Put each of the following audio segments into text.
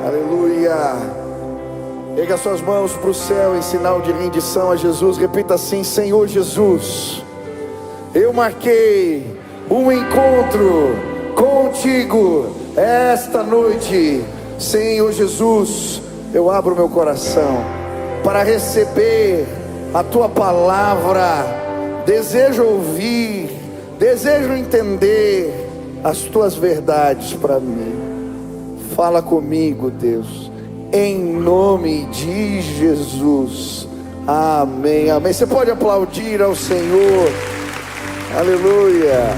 Aleluia. Erga suas mãos para o céu em sinal de rendição a Jesus. Repita assim: Senhor Jesus, eu marquei um encontro contigo esta noite. Senhor Jesus, eu abro meu coração para receber a tua palavra. Desejo ouvir, desejo entender as tuas verdades para mim. Fala comigo, Deus, em nome de Jesus. Amém, amém. Você pode aplaudir ao Senhor. Aleluia.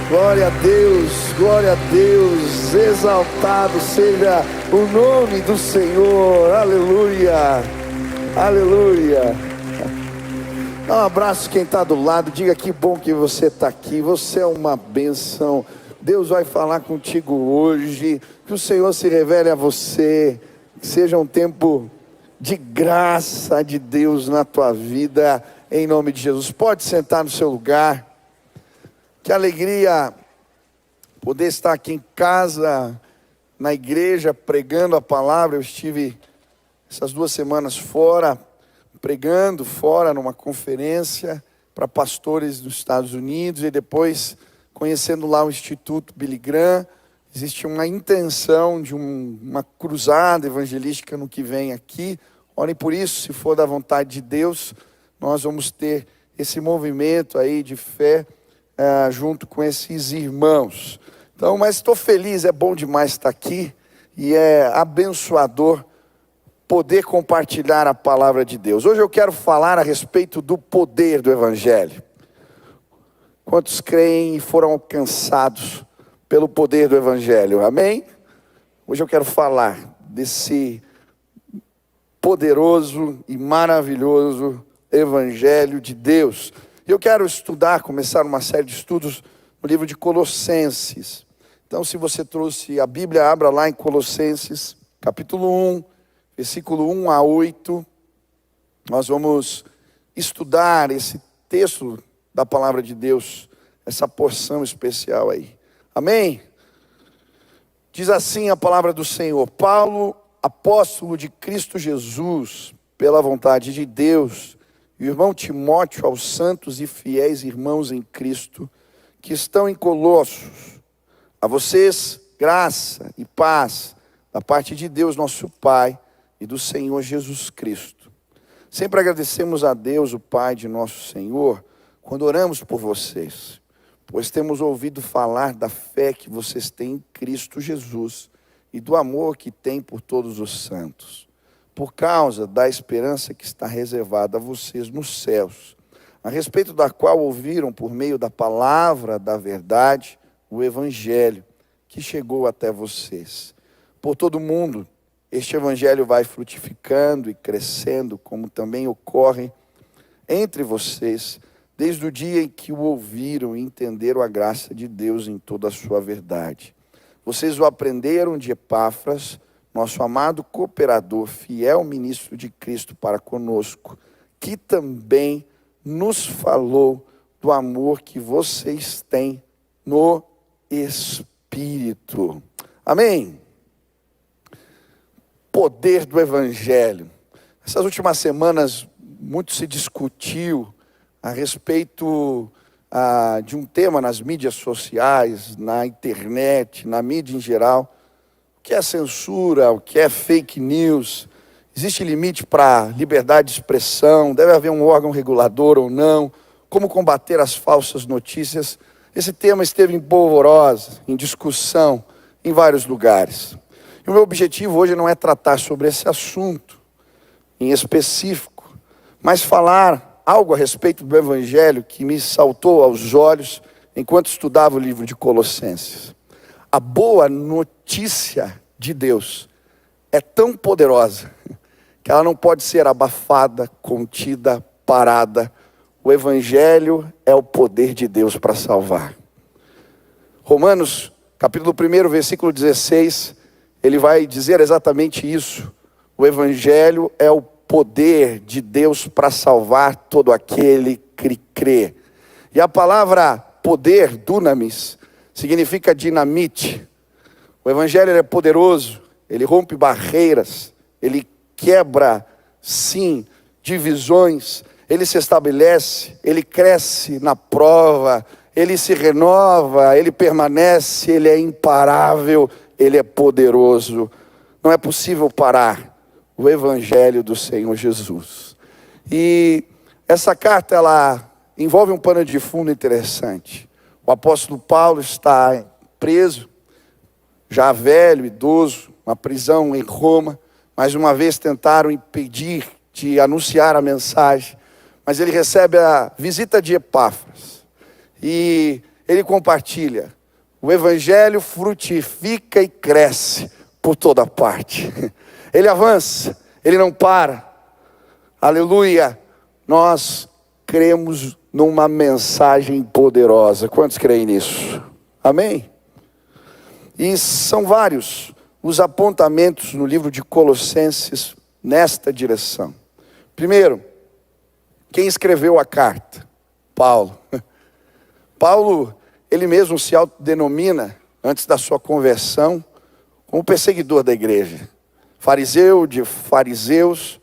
Glória a Deus, glória a Deus. Exaltado seja o nome do Senhor. Aleluia, aleluia. Dá um abraço quem está do lado. Diga: que bom que você está aqui. Você é uma bênção. Deus vai falar contigo hoje. Que o Senhor se revele a você. Que seja um tempo de graça de Deus na tua vida, em nome de Jesus. Pode sentar no seu lugar. Que alegria poder estar aqui em casa, na igreja, pregando a palavra. Eu estive essas 2 semanas fora, pregando fora numa conferência para pastores dos Estados Unidos, e depois conhecendo lá o Instituto Billy Graham. Existe uma intenção de uma cruzada evangelística no que vem aqui. Orem por isso. Se for da vontade de Deus, nós vamos ter esse movimento aí de fé junto com esses irmãos. Então, mas estou feliz, é bom demais estar aqui, e é abençoador poder compartilhar a palavra de Deus. Hoje eu quero falar a respeito do poder do Evangelho. Quantos creem e foram alcançados pelo poder do Evangelho? Amém? Hoje eu quero falar desse poderoso e maravilhoso Evangelho de Deus. Eu quero começar uma série de estudos no livro de Colossenses. Então, se você trouxe a Bíblia, abra lá em Colossenses, capítulo 1, versículo 1 a 8. Nós vamos estudar esse texto da palavra de Deus, essa porção especial aí. Amém? Diz assim a palavra do Senhor: Paulo, apóstolo de Cristo Jesus, pela vontade de Deus, e o irmão Timóteo, aos santos e fiéis irmãos em Cristo, que estão em Colossos, a vocês graça e paz, da parte de Deus nosso Pai e do Senhor Jesus Cristo. Sempre agradecemos a Deus, o Pai de nosso Senhor, quando oramos por vocês, pois temos ouvido falar da fé que vocês têm em Cristo Jesus e do amor que têm por todos os santos, por causa da esperança que está reservada a vocês nos céus, a respeito da qual ouviram por meio da palavra da verdade, o Evangelho, que chegou até vocês. Por todo mundo, este Evangelho vai frutificando e crescendo, como também ocorre entre vocês, desde o dia em que o ouviram e entenderam a graça de Deus em toda a sua verdade. Vocês o aprenderam de Epáfras, nosso amado cooperador, fiel ministro de Cristo para conosco, que também nos falou do amor que vocês têm no Espírito. Amém? Poder do Evangelho. Essas últimas semanas, muito se discutiu a respeito de um tema nas mídias sociais, na internet, na mídia em geral. O que é censura, o que é fake news? Existe limite para liberdade de expressão? Deve haver um órgão regulador ou não? Como combater as falsas notícias? Esse tema esteve em polvorosa, em discussão, em vários lugares. E o meu objetivo hoje não é tratar sobre esse assunto em específico, mas falar algo a respeito do Evangelho que me saltou aos olhos enquanto estudava o livro de Colossenses. A boa notícia de Deus é tão poderosa que ela não pode ser abafada, contida, parada. O Evangelho é o poder de Deus para salvar. Romanos, capítulo 1, versículo 16, ele vai dizer exatamente isso. O Evangelho é o poder de Deus para salvar todo aquele que crê. E a palavra poder, dunamis, significa dinamite. O Evangelho é poderoso, ele rompe barreiras, ele quebra, sim, divisões, ele se estabelece, ele cresce na prova, ele se renova, ele permanece, ele é imparável, ele é poderoso. Não é possível parar o Evangelho do Senhor Jesus. E essa carta, ela envolve um pano de fundo interessante. O apóstolo Paulo está preso, já velho, idoso, uma prisão em Roma. Mais uma vez tentaram impedir de anunciar a mensagem, mas ele recebe a visita de Epáfras. E ele compartilha. O Evangelho frutifica e cresce por toda parte. Ele avança, ele não para. Aleluia. Nós cremos numa mensagem poderosa. Quantos creem nisso? Amém? E são vários os apontamentos no livro de Colossenses nesta direção. Primeiro, quem escreveu a carta? Paulo. Paulo, ele mesmo se autodenomina, antes da sua conversão, como perseguidor da igreja. Fariseu de fariseus,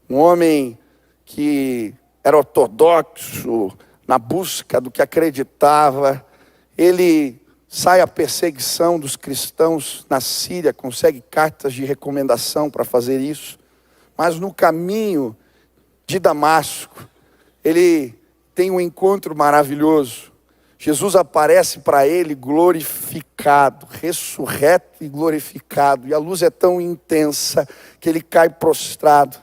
um homem que era ortodoxo na busca do que acreditava. Ele sai à perseguição dos cristãos na Síria, consegue cartas de recomendação para fazer isso. Mas no caminho de Damasco, ele tem um encontro maravilhoso. Jesus aparece para ele glorificado, ressurreto e glorificado. E a luz é tão intensa que ele cai prostrado.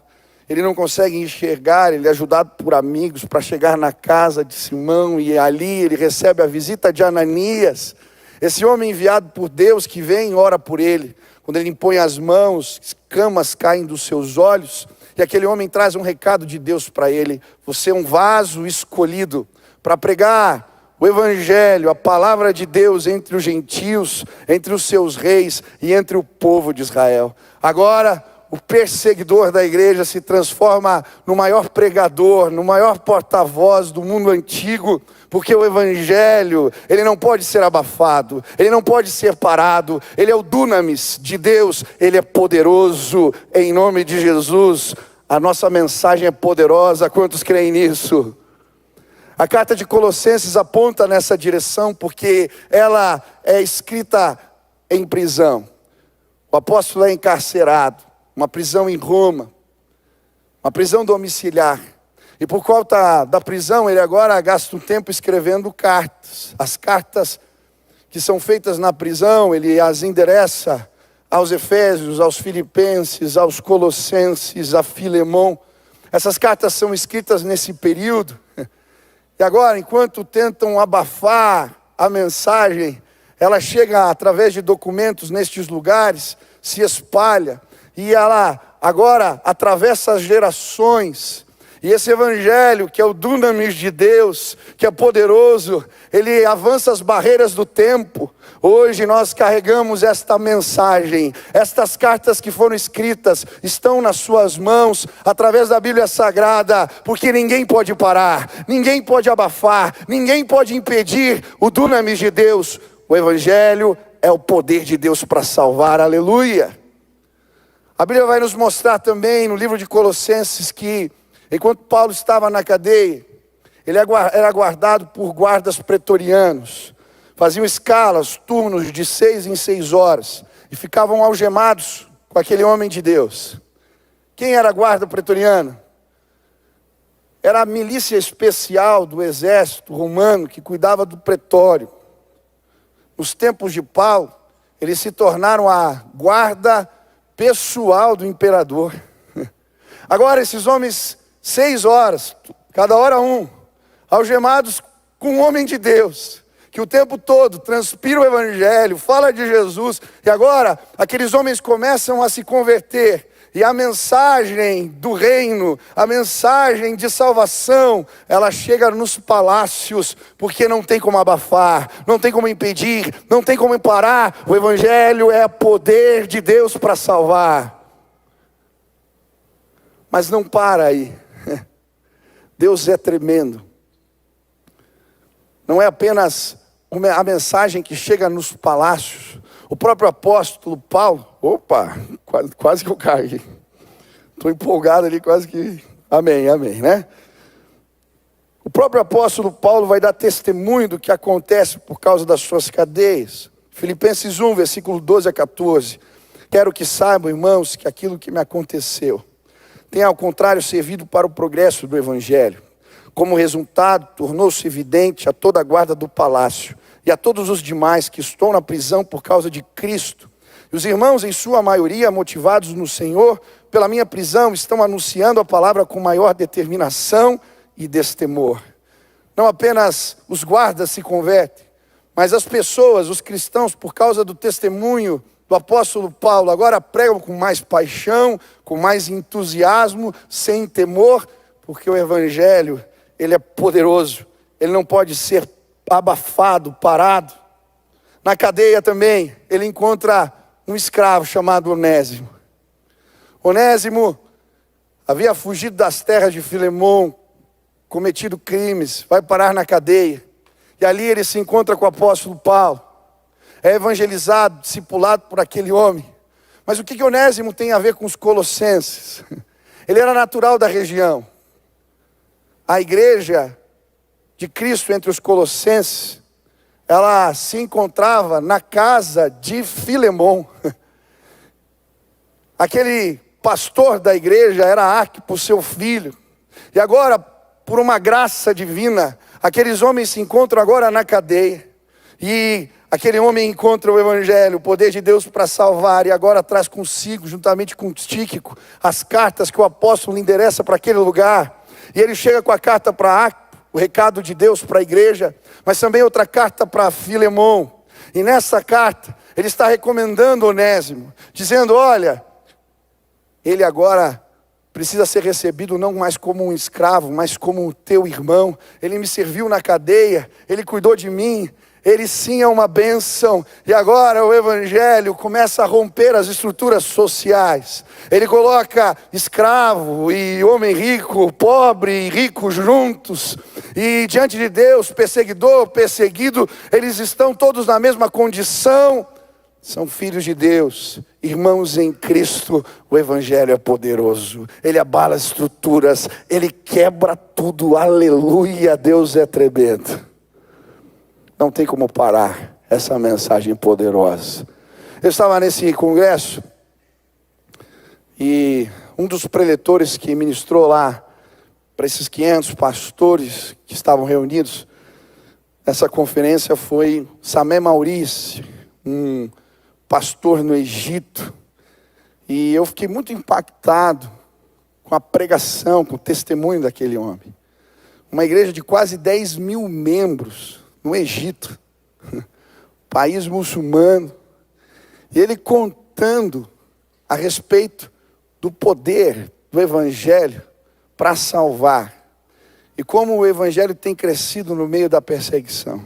Ele não consegue enxergar, ele é ajudado por amigos para chegar na casa de Simão. E ali ele recebe a visita de Ananias. Esse homem enviado por Deus que vem e ora por ele. Quando ele impõe as mãos, escamas caem dos seus olhos. E aquele homem traz um recado de Deus para ele. Você é um vaso escolhido para pregar o Evangelho, a palavra de Deus entre os gentios, entre os seus reis e entre o povo de Israel. Agora, o perseguidor da igreja se transforma no maior pregador, no maior porta-voz do mundo antigo, porque o Evangelho, ele não pode ser abafado, ele não pode ser parado, ele é o dunamis de Deus, ele é poderoso, em nome de Jesus. A nossa mensagem é poderosa, quantos creem nisso? A carta de Colossenses aponta nessa direção porque ela é escrita em prisão. O apóstolo é encarcerado, uma prisão em Roma, uma prisão domiciliar. E por conta da prisão, ele agora gasta um tempo escrevendo cartas. As cartas que são feitas na prisão, ele as endereça aos Efésios, aos Filipenses, aos Colossenses, a Filemão. Essas cartas são escritas nesse período. E agora, enquanto tentam abafar a mensagem, ela chega através de documentos nestes lugares, se espalha, e ela agora atravessa as gerações. E esse Evangelho, que é o dunamis de Deus, que é poderoso, ele avança as barreiras do tempo. Hoje nós carregamos esta mensagem, estas cartas que foram escritas, estão nas suas mãos, através da Bíblia Sagrada, porque ninguém pode parar, ninguém pode abafar, ninguém pode impedir o dunamis de Deus. O Evangelho é o poder de Deus para salvar, aleluia. A Bíblia vai nos mostrar também no livro de Colossenses que, enquanto Paulo estava na cadeia, ele era guardado por guardas pretorianos. Faziam escalas, turnos de 6 em 6 horas. E ficavam algemados com aquele homem de Deus. Quem era a guarda pretoriana? Era a milícia especial do exército romano que cuidava do pretório. Nos tempos de Paulo, eles se tornaram a guarda pessoal do imperador. Agora esses homens, 6 horas, cada hora um, algemados com um homem de Deus, que o tempo todo transpira o Evangelho, fala de Jesus, e agora aqueles homens começam a se converter, e a mensagem do reino, a mensagem de salvação, ela chega nos palácios, porque não tem como abafar, não tem como impedir, não tem como parar. O Evangelho é poder de Deus para salvar. Mas não para aí. Deus é tremendo. Não é apenas a mensagem que chega nos palácios, O próprio apóstolo Paulo, opa, quase que eu caí. Estou empolgado ali, quase que, amém, né? O próprio apóstolo Paulo vai dar testemunho do que acontece por causa das suas cadeias. Filipenses 1, versículo 12 a 14. Quero que saibam, irmãos, que aquilo que me aconteceu tem, ao contrário, servido para o progresso do Evangelho. Como resultado, tornou-se evidente a toda a guarda do palácio e a todos os demais que estão na prisão por causa de Cristo. E os irmãos, em sua maioria, motivados no Senhor, pela minha prisão, estão anunciando a palavra com maior determinação e destemor. Não apenas os guardas se convertem, mas as pessoas, os cristãos, por causa do testemunho do apóstolo Paulo, agora pregam com mais paixão, com mais entusiasmo, sem temor, porque o Evangelho, ele é poderoso, ele não pode ser abafado, parado. Na cadeia também, ele encontra um escravo chamado Onésimo. Onésimo havia fugido das terras de Filemão, cometido crimes, vai parar na cadeia. E ali ele se encontra com o apóstolo Paulo. É evangelizado, discipulado por aquele homem. Mas o que Onésimo tem a ver com os colossenses? Ele era natural da região. A igreja de Cristo entre os colossenses, ela se encontrava na casa de Filemão. Aquele pastor da igreja era Arquipo, seu filho. E agora, por uma graça divina, aqueles homens se encontram agora na cadeia. E aquele homem encontra o Evangelho, o poder de Deus para salvar. E agora traz consigo, juntamente com Tíquico, as cartas que o apóstolo endereça para aquele lugar. E ele chega com a carta para Arquipo, o recado de Deus para a igreja. Mas também outra carta para Filemão. E nessa carta, ele está recomendando Onésimo, dizendo, olha, ele agora precisa ser recebido não mais como um escravo, mas como o teu irmão. Ele me serviu na cadeia, ele cuidou de mim, ele sim é uma bênção. E agora o Evangelho começa a romper as estruturas sociais. Ele coloca escravo e homem rico, pobre e rico juntos. E diante de Deus, perseguidor, perseguido, eles estão todos na mesma condição. São filhos de Deus, irmãos em Cristo. O Evangelho é poderoso, ele abala as estruturas, ele quebra tudo, aleluia, Deus é tremendo. Não tem como parar essa mensagem poderosa. Eu estava nesse congresso, e um dos preletores que ministrou lá, para esses 500 pastores que estavam reunidos, nessa conferência foi Samé Maurice, um pastor no Egito, e eu fiquei muito impactado com a pregação, com o testemunho daquele homem. Uma igreja de quase 10 mil membros no Egito, país muçulmano, e ele contando a respeito do poder do Evangelho para salvar, e como o Evangelho tem crescido no meio da perseguição.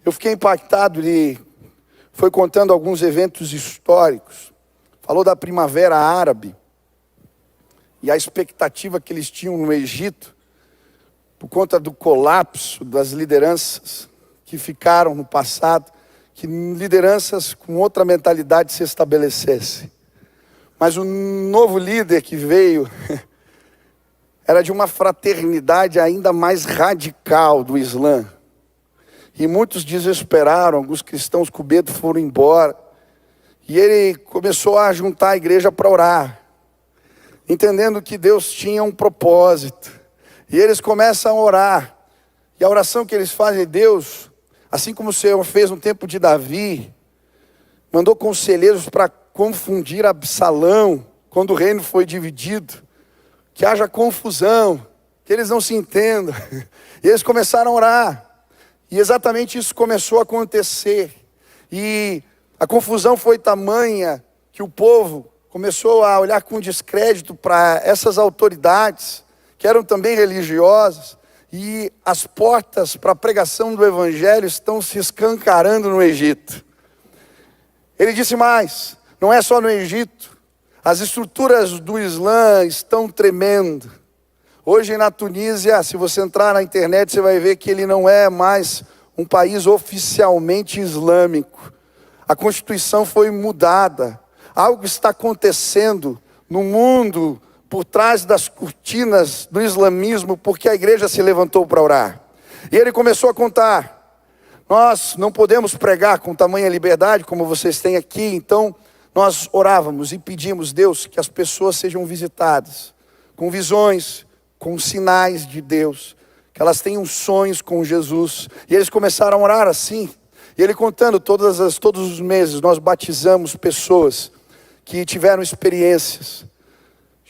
Eu fiquei impactado, ele foi contando alguns eventos históricos, falou da Primavera Árabe, e a expectativa que eles tinham no Egito, por conta do colapso das lideranças que ficaram no passado, que lideranças com outra mentalidade se estabelecessem. Mas o novo líder que veio era de uma fraternidade ainda mais radical do Islã. E muitos desesperaram, alguns cristãos com medo foram embora. E ele começou a juntar a igreja para orar, entendendo que Deus tinha um propósito. E eles começam a orar. E a oração que eles fazem é: Deus, assim como o Senhor fez no tempo de Davi, mandou conselheiros para confundir Absalão, quando o reino foi dividido, que haja confusão, que eles não se entendam. E eles começaram a orar. E exatamente isso começou a acontecer. E a confusão foi tamanha que o povo começou a olhar com descrédito para essas autoridades, que eram também religiosas. E as portas para a pregação do Evangelho estão se escancarando no Egito. Ele disse mais, não é só no Egito. As estruturas do Islã estão tremendo. Hoje na Tunísia, se você entrar na internet, você vai ver que ele não é mais um país oficialmente islâmico. A Constituição foi mudada. Algo está acontecendo no mundo por trás das cortinas do islamismo, porque a igreja se levantou para orar. E ele começou a contar: nós não podemos pregar com tamanha liberdade como vocês têm aqui, então nós orávamos e pedimos, Deus, que as pessoas sejam visitadas com visões, com sinais de Deus, que elas tenham sonhos com Jesus. E eles começaram a orar assim. E ele contando, todos os meses nós batizamos pessoas que tiveram experiências.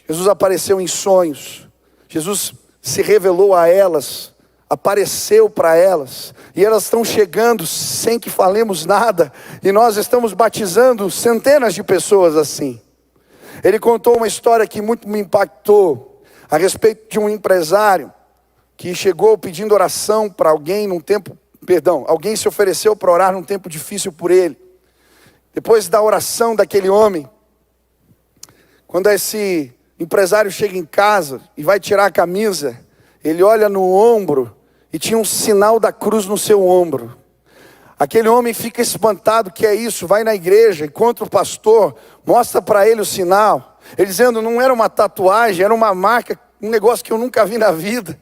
Jesus apareceu em sonhos, Jesus se revelou a elas, apareceu para elas, e elas estão chegando sem que falemos nada, e nós estamos batizando centenas de pessoas assim. Ele contou uma história que muito me impactou, a respeito de um empresário, que chegou pedindo oração para alguém alguém se ofereceu para orar num tempo difícil por ele. Depois da oração daquele homem, quando esse empresário chega em casa e vai tirar a camisa, ele olha no ombro e tinha um sinal da cruz no seu ombro. Aquele homem fica espantado, que é isso? Vai na igreja, encontra o pastor, mostra para ele o sinal. Ele dizendo, não era uma tatuagem, era uma marca, um negócio que eu nunca vi na vida.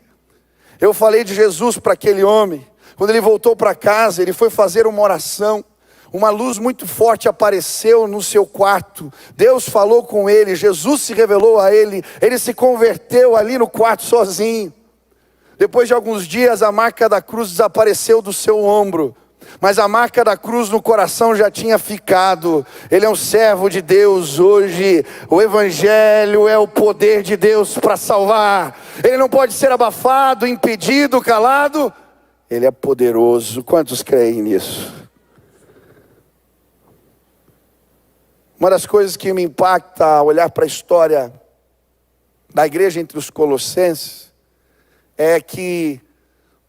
Eu falei de Jesus para aquele homem. Quando ele voltou para casa, ele foi fazer uma oração. Uma luz muito forte apareceu no seu quarto. Deus falou com ele, Jesus se revelou a ele. Ele se converteu ali no quarto sozinho. Depois de alguns dias, a marca da cruz desapareceu do seu ombro. Mas a marca da cruz no coração já tinha ficado. Ele é um servo de Deus hoje. O Evangelho é o poder de Deus para salvar. Ele não pode ser abafado, impedido, calado. Ele é poderoso. Quantos creem nisso? Uma das coisas que me impacta ao olhar para a história da igreja entre os colossenses é que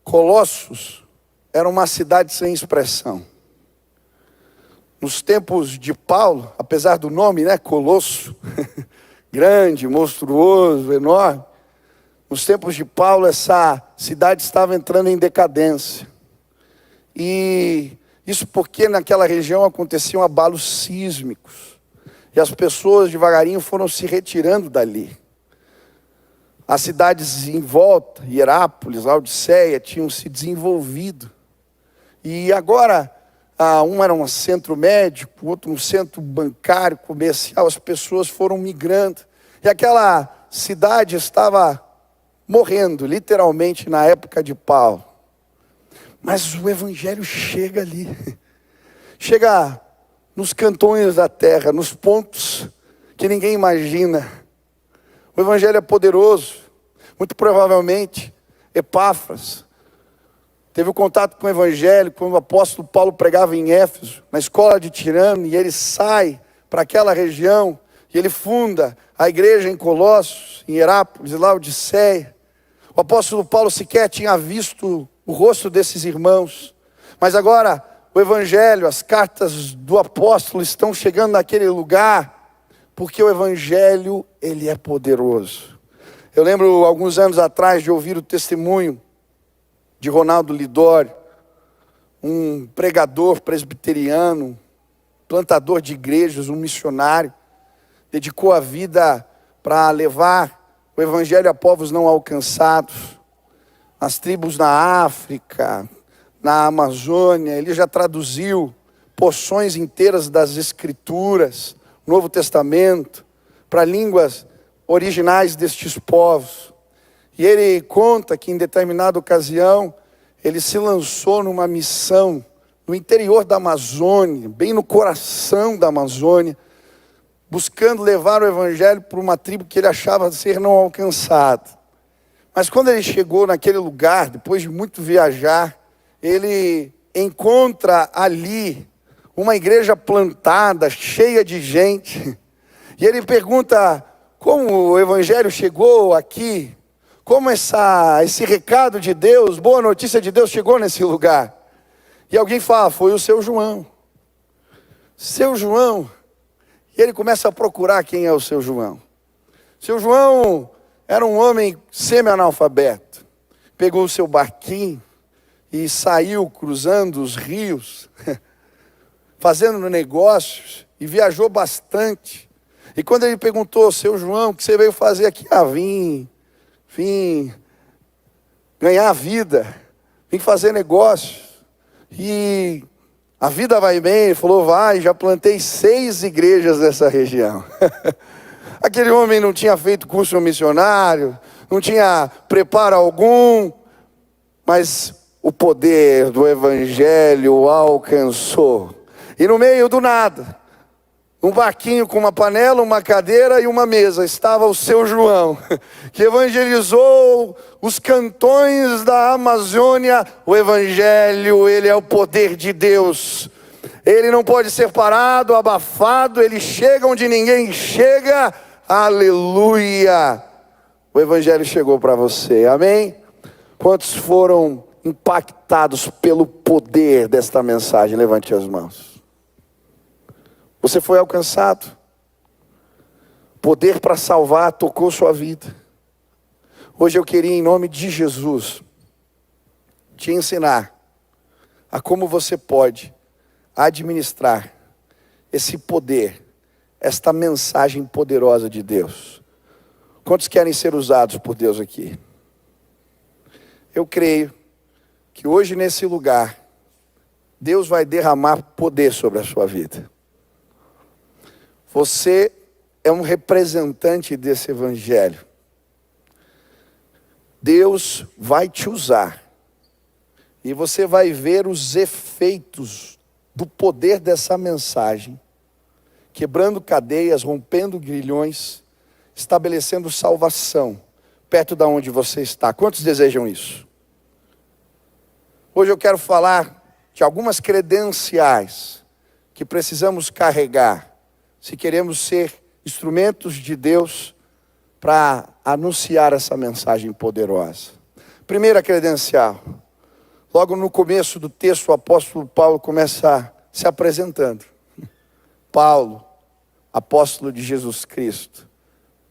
Colossos era uma cidade sem expressão. Nos tempos de Paulo, apesar do nome, Colosso, grande, monstruoso, enorme, nos tempos de Paulo essa cidade estava entrando em decadência. E isso porque naquela região aconteciam abalos sísmicos. E as pessoas devagarinho foram se retirando dali. As cidades em volta, Hierápolis, Laodiceia, tinham se desenvolvido. E agora, um era um centro médico, outro um centro bancário, comercial, as pessoas foram migrando. E aquela cidade estava morrendo, literalmente, na época de Paulo. Mas o Evangelho chega ali. Chega nos cantões da terra, nos pontos que ninguém imagina. O Evangelho é poderoso. Muito provavelmente, Epáfras teve o contato com o Evangelho quando o apóstolo Paulo pregava em Éfeso, na escola de Tirano, e ele sai para aquela região, e ele funda a igreja em Colossos, em Hierápolis, em Laodiceia. O apóstolo Paulo sequer tinha visto o rosto desses irmãos, mas agora o Evangelho, as cartas do apóstolo estão chegando naquele lugar, porque o Evangelho, ele é poderoso. Eu lembro alguns anos atrás de ouvir o testemunho de Ronaldo Lidório, um pregador presbiteriano, plantador de igrejas, um missionário, dedicou a vida para levar o Evangelho a povos não alcançados, nas tribos na África, na Amazônia. Ele já traduziu porções inteiras das Escrituras, Novo Testamento, para línguas originais destes povos. E ele conta que em determinada ocasião, ele se lançou numa missão no interior da Amazônia, bem no coração da Amazônia, buscando levar o Evangelho para uma tribo que ele achava ser não alcançada. Mas quando ele chegou naquele lugar, depois de muito viajar, ele encontra ali uma igreja plantada, cheia de gente. E ele pergunta como o Evangelho chegou aqui, como esse recado de Deus, boa notícia de Deus chegou nesse lugar. E alguém fala, foi o seu João. Seu João. E ele começa a procurar quem é o seu João. Seu João era um homem semi-analfabeto. Pegou o seu barquinho e saiu cruzando os rios, fazendo negócios e viajou bastante. E quando ele perguntou: seu João, o que você veio fazer aqui? Vim ganhar a vida, vim fazer negócios. E a vida vai bem? Ele falou: vai, já plantei 6 igrejas nessa região. Aquele homem não tinha feito curso missionário, não tinha preparo algum, mas o poder do evangelho o alcançou. E no meio do nada, um barquinho com uma panela, uma cadeira e uma mesa, estava o seu João, que evangelizou os cantões da Amazônia. O evangelho, ele é o poder de Deus. Ele não pode ser parado, abafado, ele chega onde ninguém chega. Aleluia! O evangelho chegou para você, amém? Quantos foram impactados pelo poder desta mensagem? Levante as mãos. Você foi alcançado. Poder para salvar tocou sua vida. Hoje eu queria, em nome de Jesus, te ensinar a como você pode administrar esse poder, esta mensagem poderosa de Deus. Quantos querem ser usados por Deus aqui? Eu creio que hoje nesse lugar, Deus vai derramar poder sobre a sua vida. Você é um representante desse evangelho. Deus vai te usar. E você vai ver os efeitos do poder dessa mensagem, quebrando cadeias, rompendo grilhões, estabelecendo salvação, perto de onde você está. Quantos desejam isso? Hoje eu quero falar de algumas credenciais que precisamos carregar, se queremos ser instrumentos de Deus para anunciar essa mensagem poderosa. Primeira credencial. Logo no começo do texto, o apóstolo Paulo começa se apresentando. Paulo, apóstolo de Jesus Cristo,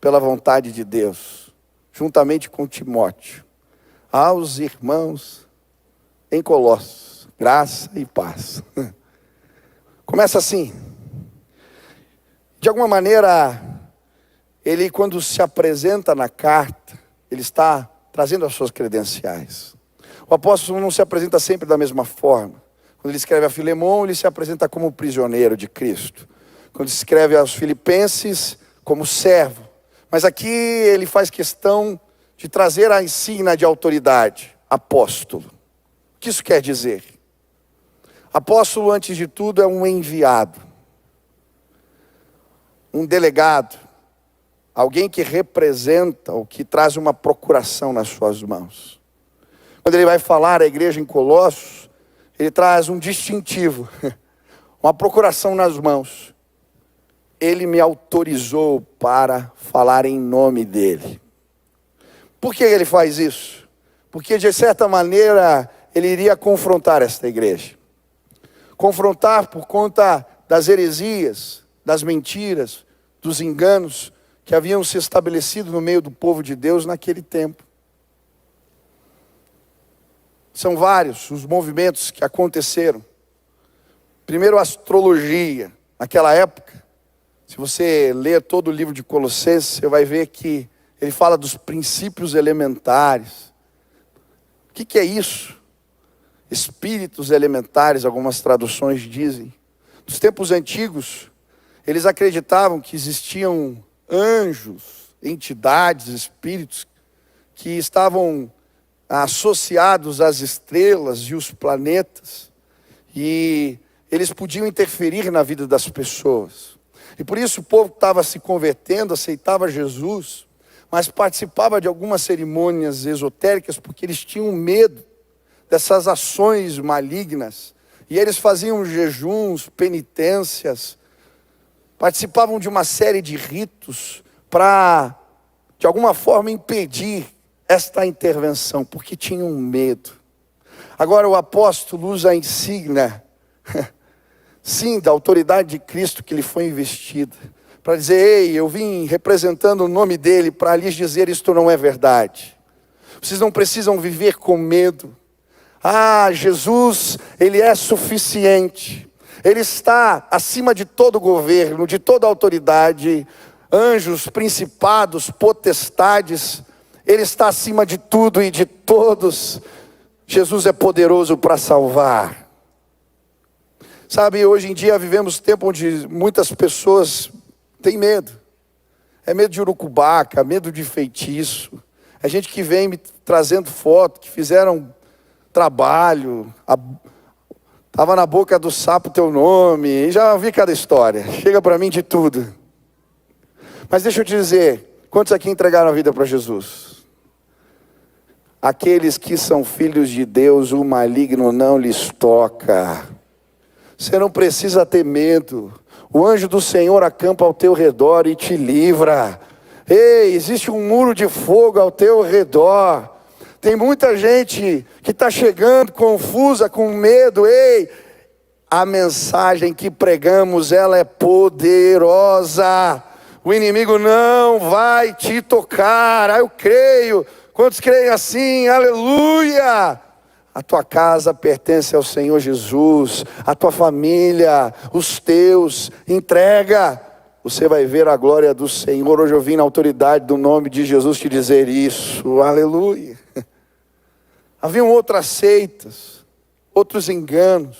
pela vontade de Deus, juntamente com Timóteo, aos irmãos em Colossos, graça e paz. Começa assim. De alguma maneira, ele quando se apresenta na carta, ele está trazendo as suas credenciais. O apóstolo não se apresenta sempre da mesma forma. Quando ele escreve a Filemão, ele se apresenta como prisioneiro de Cristo. Quando escreve aos Filipenses, como servo. Mas aqui ele faz questão de trazer a insígnia de autoridade, apóstolo. O que isso quer dizer? Apóstolo, antes de tudo, é um enviado. Um delegado, alguém que representa ou que traz uma procuração nas suas mãos. Quando ele vai falar à igreja em Colossos, ele traz um distintivo, uma procuração nas mãos. Ele me autorizou para falar em nome dele. Por que ele faz isso? Porque de certa maneira ele iria confrontar esta igreja. Confrontar por conta das heresias, das mentiras, dos enganos que haviam se estabelecido no meio do povo de Deus naquele tempo. São vários os movimentos que aconteceram. Primeiro, a astrologia. Naquela época, se você ler todo o livro de Colossenses, você vai ver que ele fala dos princípios elementares. O que é isso? Espíritos elementares, algumas traduções dizem. Dos tempos antigos, eles acreditavam que existiam anjos, entidades, espíritos, que estavam associados às estrelas e os planetas, e eles podiam interferir na vida das pessoas. E por isso o povo estava se convertendo, aceitava Jesus, mas participava de algumas cerimônias esotéricas, porque eles tinham medo dessas ações malignas, e eles faziam jejuns, penitências, participavam de uma série de ritos para, de alguma forma, impedir esta intervenção, porque tinham medo. Agora o apóstolo usa a insígnia, sim, da autoridade de Cristo que lhe foi investida, para dizer: ei, eu vim representando o nome dele para lhes dizer: isto não é verdade. Vocês não precisam viver com medo. Jesus, ele é suficiente. Ele está acima de todo governo, de toda autoridade, anjos, principados, potestades. Ele está acima de tudo e de todos. Jesus é poderoso para salvar. Sabe, hoje em dia vivemos tempo onde muitas pessoas têm medo. É medo de urucubaca, medo de feitiço. É gente que vem me trazendo foto, que fizeram trabalho, estava na boca do sapo teu nome, e já vi cada história. Chega para mim de tudo. Mas deixa eu te dizer, quantos aqui entregaram a vida para Jesus? Aqueles que são filhos de Deus, o maligno não lhes toca. Você não precisa ter medo. O anjo do Senhor acampa ao teu redor e te livra. Ei, existe um muro de fogo ao teu redor. Tem muita gente que está chegando confusa, com medo. Ei, a mensagem que pregamos, ela é poderosa. O inimigo não vai te tocar. Eu creio. Quantos creem assim? Aleluia! A tua casa pertence ao Senhor Jesus. A tua família, os teus, entrega. Você vai ver a glória do Senhor. Hoje eu vim na autoridade do nome de Jesus te dizer isso. Aleluia. Haviam outras seitas, outros enganos.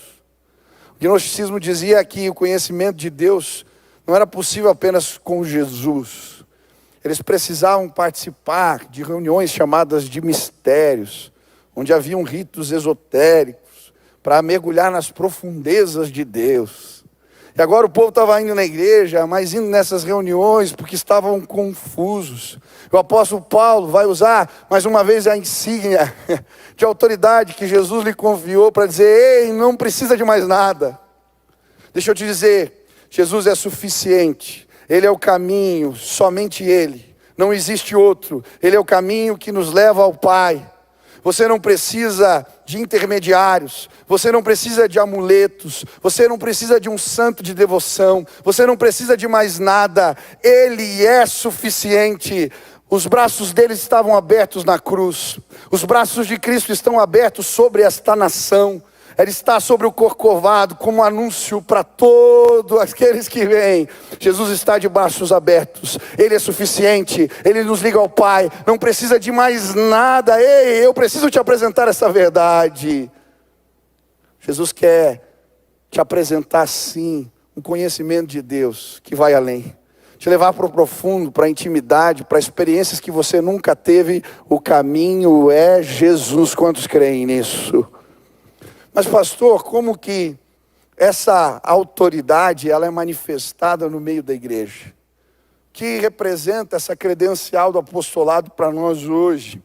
O gnosticismo dizia que o conhecimento de Deus não era possível apenas com Jesus. Eles precisavam participar de reuniões chamadas de mistérios, onde haviam ritos esotéricos, para mergulhar nas profundezas de Deus. E agora o povo estava indo na igreja, mas indo nessas reuniões porque estavam confusos. O apóstolo Paulo vai usar mais uma vez a insígnia de autoridade que Jesus lhe confiou para dizer: ei, não precisa de mais nada. Deixa eu te dizer, Jesus é suficiente. Ele é o caminho, somente Ele. Não existe outro. Ele é o caminho que nos leva ao Pai. Você não precisa de intermediários, você não precisa de amuletos, você não precisa de um santo de devoção, você não precisa de mais nada. Ele é suficiente. Os braços dele estavam abertos na cruz, os braços de Cristo estão abertos sobre esta nação. Ele está sobre o corcovado como um anúncio para todos aqueles que vêm. Jesus está de braços abertos. Ele é suficiente. Ele nos liga ao Pai. Não precisa de mais nada. Ei, eu preciso te apresentar essa verdade. Jesus quer te apresentar sim um conhecimento de Deus que vai além. Te levar para o profundo, para a intimidade, para experiências que você nunca teve. O caminho é Jesus. Quantos creem nisso? Mas pastor, como que essa autoridade ela é manifestada no meio da igreja? Que representa essa credencial do apostolado para nós hoje?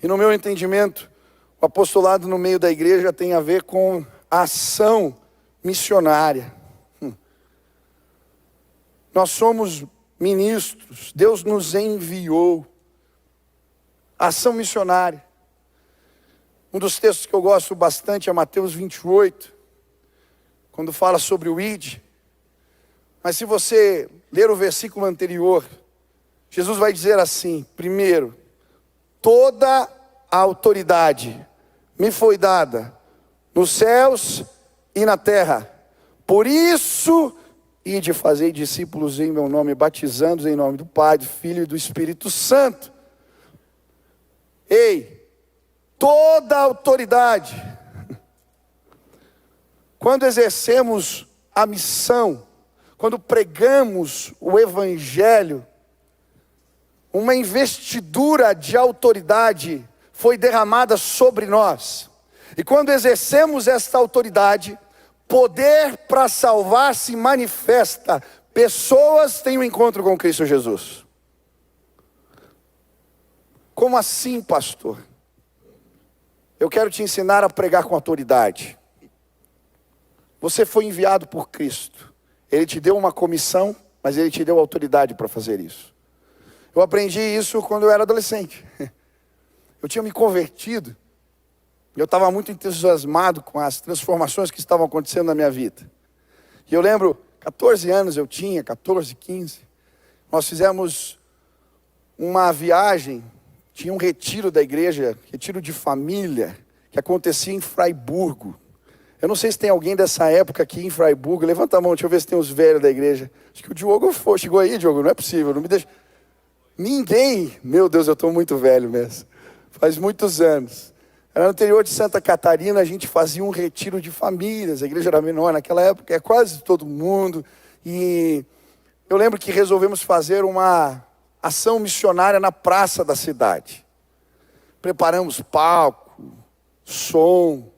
E no meu entendimento, o apostolado no meio da igreja tem a ver com a ação missionária. Nós somos ministros, Deus nos enviou. Ação missionária. Um dos textos que eu gosto bastante é Mateus 28, quando fala sobre o ide. Mas se você ler o versículo anterior, Jesus vai dizer assim: primeiro, toda a autoridade me foi dada nos céus e na terra. Por isso, ide fazer discípulos em meu nome, batizando-os em nome do Pai, do Filho e do Espírito Santo. Ei! Toda a autoridade. Quando exercemos a missão, quando pregamos o Evangelho, uma investidura de autoridade foi derramada sobre nós. E quando exercemos esta autoridade, poder para salvar se manifesta. Pessoas têm um encontro com Cristo Jesus. Como assim, pastor? Eu quero te ensinar a pregar com autoridade. Você foi enviado por Cristo. Ele te deu uma comissão, mas Ele te deu autoridade para fazer isso. Eu aprendi isso quando eu era adolescente. Eu tinha me convertido. Eu estava muito entusiasmado com as transformações que estavam acontecendo na minha vida. E eu lembro, 14 anos eu tinha, 14, 15. Nós fizemos uma viagem. Tinha um retiro da igreja, retiro de família, que acontecia em Fraiburgo. Eu não sei se tem alguém dessa época aqui em Fraiburgo. Levanta a mão, deixa eu ver se tem os velhos da igreja. Acho que o Diogo foi. Chegou aí, Diogo? Não é possível, não me deixa. Ninguém. Meu Deus, eu estou muito velho mesmo. Faz muitos anos. Era no interior de Santa Catarina, a gente fazia um retiro de famílias. A igreja era menor naquela época, é quase todo mundo. E eu lembro que resolvemos fazer uma ação missionária na praça da cidade. Preparamos palco, som.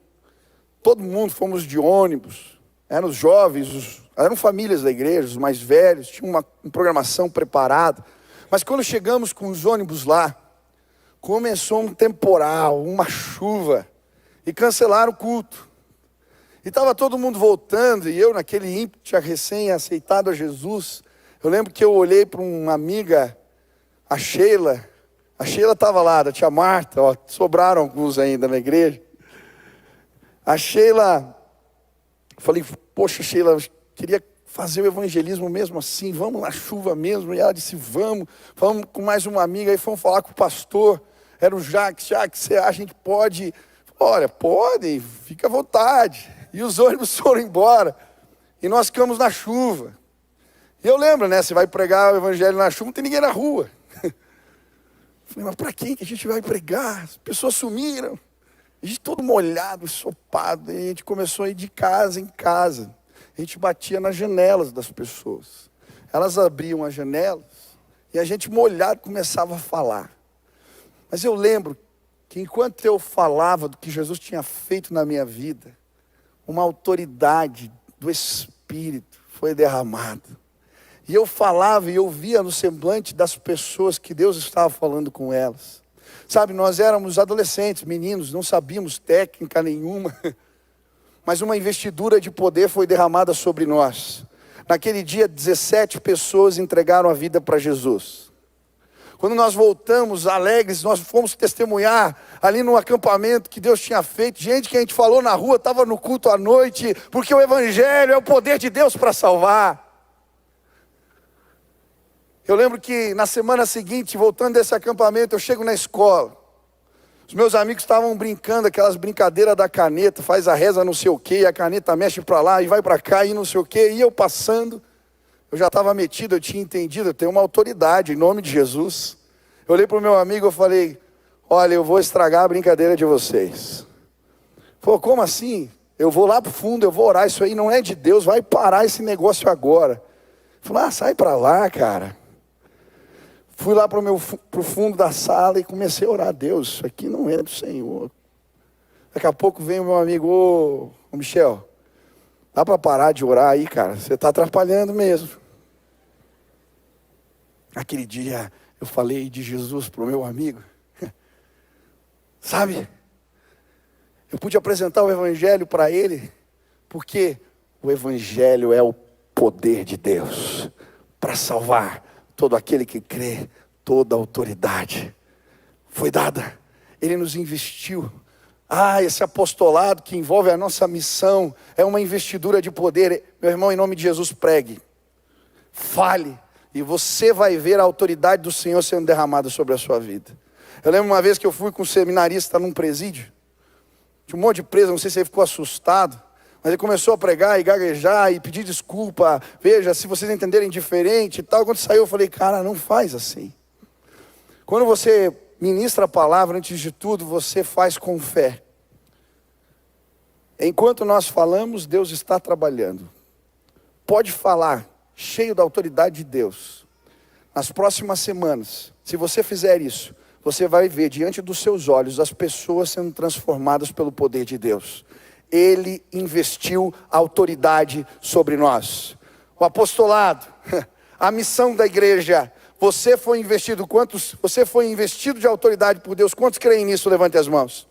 Todo mundo, fomos de ônibus, eram os jovens, eram famílias da igreja, os mais velhos, tinha uma programação preparada. Mas quando chegamos com os ônibus lá, começou um temporal, uma chuva, e cancelaram o culto. E estava todo mundo voltando, e eu naquele ímpeto, tinha recém aceitado a Jesus. Eu lembro que eu olhei para uma amiga, a Sheila estava lá, da tia Marta, ó, sobraram alguns ainda na igreja. A Sheila, falei, poxa Sheila, eu queria fazer o evangelismo mesmo assim, vamos na chuva mesmo. E ela disse, vamos com mais uma amiga. Aí fomos falar com o pastor, era o Jacques, você acha que a gente pode? Olha, podem, fica à vontade. E os ônibus foram embora, e nós ficamos na chuva. E eu lembro, né, você vai pregar o evangelho na chuva, não tem ninguém na rua. Falei, mas para quem que a gente vai pregar? As pessoas sumiram. A gente todo molhado, ensopado, e a gente começou a ir de casa em casa. A gente batia nas janelas das pessoas. Elas abriam as janelas e a gente molhado começava a falar. Mas eu lembro que enquanto eu falava do que Jesus tinha feito na minha vida, uma autoridade do Espírito foi derramada. E eu falava e eu via no semblante das pessoas que Deus estava falando com elas. Sabe, nós éramos adolescentes, meninos, não sabíamos técnica nenhuma, mas uma investidura de poder foi derramada sobre nós. Naquele dia, 17 pessoas entregaram a vida para Jesus. Quando nós voltamos alegres, nós fomos testemunhar ali no acampamento que Deus tinha feito. Gente que a gente falou na rua, estava no culto à noite, porque o Evangelho é o poder de Deus para salvar. Eu lembro que na semana seguinte, voltando desse acampamento, eu chego na escola. Os meus amigos estavam brincando, aquelas brincadeiras da caneta, faz a reza não sei o quê, e a caneta mexe para lá e vai para cá e não sei o quê. E eu passando, eu já estava metido, eu tinha entendido, eu tenho uma autoridade em nome de Jesus. Eu olhei para o meu amigo e falei, olha, eu vou estragar a brincadeira de vocês. Falou, como assim? Eu vou lá para o fundo, eu vou orar, isso aí não é de Deus, vai parar esse negócio agora. Falei, sai para lá, cara. Fui lá para o fundo da sala e comecei a orar. Deus, isso aqui não é do Senhor. Daqui a pouco vem o meu amigo, ô Michel, dá para parar de orar aí, cara? Você está atrapalhando mesmo. Aquele dia eu falei de Jesus para o meu amigo. Sabe? Eu pude apresentar o Evangelho para ele, porque o Evangelho é o poder de Deus para salvar todo aquele que crê. Toda a autoridade foi dada. Ele nos investiu. Esse apostolado que envolve a nossa missão é uma investidura de poder. Meu irmão, em nome de Jesus, pregue, fale, e você vai ver a autoridade do Senhor sendo derramada sobre a sua vida. Eu lembro uma vez que eu fui com um seminarista num presídio, tinha um monte de preso, não sei se ele ficou assustado, mas ele começou a pregar e gaguejar e pedir desculpa. Veja, se vocês entenderem diferente e tal. Quando saiu eu falei, cara, não faz assim. Quando você ministra a palavra, antes de tudo, você faz com fé. Enquanto nós falamos, Deus está trabalhando. Pode falar, cheio da autoridade de Deus. Nas próximas semanas, se você fizer isso, você vai ver diante dos seus olhos as pessoas sendo transformadas pelo poder de Deus. Ele investiu autoridade sobre nós. O apostolado, a missão da igreja. Você foi investido, você foi investido de autoridade por Deus. Quantos creem nisso? Levante as mãos.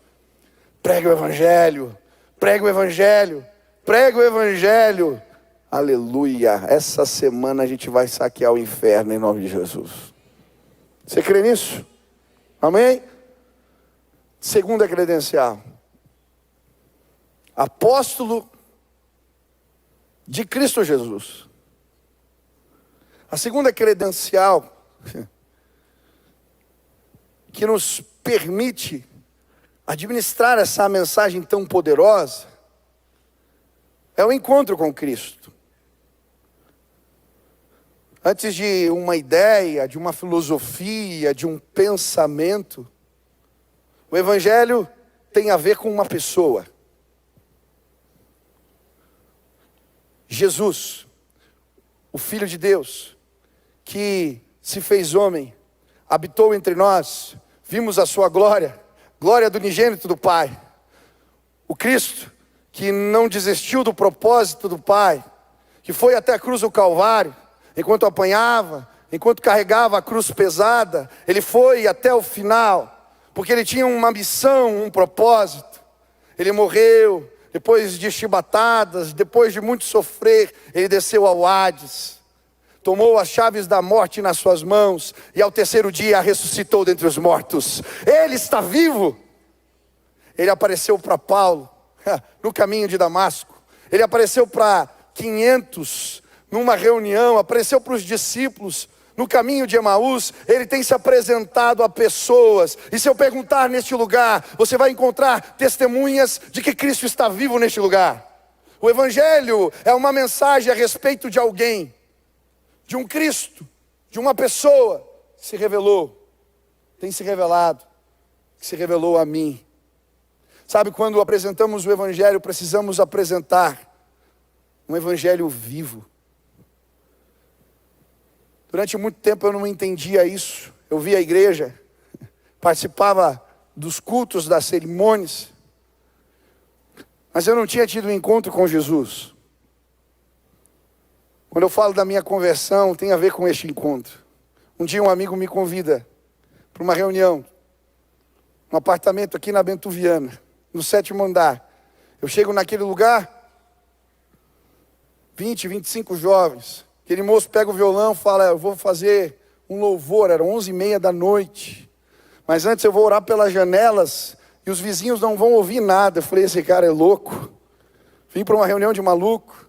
Pregue o Evangelho, pregue o Evangelho, pregue o Evangelho. Aleluia. Essa semana a gente vai saquear o inferno em nome de Jesus. Você crê nisso? Amém? Segunda credencial. Apóstolo de Cristo Jesus. A segunda credencial que nos permite administrar essa mensagem tão poderosa é o encontro com Cristo. Antes de uma ideia, de uma filosofia, de um pensamento, o Evangelho tem a ver com uma pessoa. Jesus, o Filho de Deus, que se fez homem, habitou entre nós, vimos a sua glória, glória do unigênito do Pai. O Cristo, que não desistiu do propósito do Pai, que foi até a cruz do Calvário, enquanto apanhava, enquanto carregava a cruz pesada, ele foi até o final, porque ele tinha uma missão, um propósito. Ele morreu, depois de chibatadas, depois de muito sofrer, ele desceu ao Hades, tomou as chaves da morte nas suas mãos, e ao terceiro dia ressuscitou dentre os mortos. Ele está vivo. Ele apareceu para Paulo, no caminho de Damasco. Ele apareceu para 500 numa reunião, apareceu para os discípulos no caminho de Emaús. Ele tem se apresentado a pessoas, e se eu perguntar neste lugar, você vai encontrar testemunhas de que Cristo está vivo neste lugar. O Evangelho é uma mensagem a respeito de alguém, de um Cristo, de uma pessoa que se revelou, tem se revelado, que se revelou a mim. Sabe, quando apresentamos o Evangelho, precisamos apresentar um Evangelho vivo. Durante muito tempo eu não entendia isso. Eu via a igreja, participava dos cultos, das cerimônias, mas eu não tinha tido um encontro com Jesus. Quando eu falo da minha conversão, tem a ver com este encontro. Um dia um amigo me convida para uma reunião, um apartamento aqui na Bento Viana, no 7º andar. Eu chego naquele lugar, 20, 25 jovens. Aquele moço pega o violão e fala: eu vou fazer um louvor, era 11h30 da noite. Mas antes eu vou orar pelas janelas e os vizinhos não vão ouvir nada. Eu falei: esse cara é louco. Vim para uma reunião de maluco.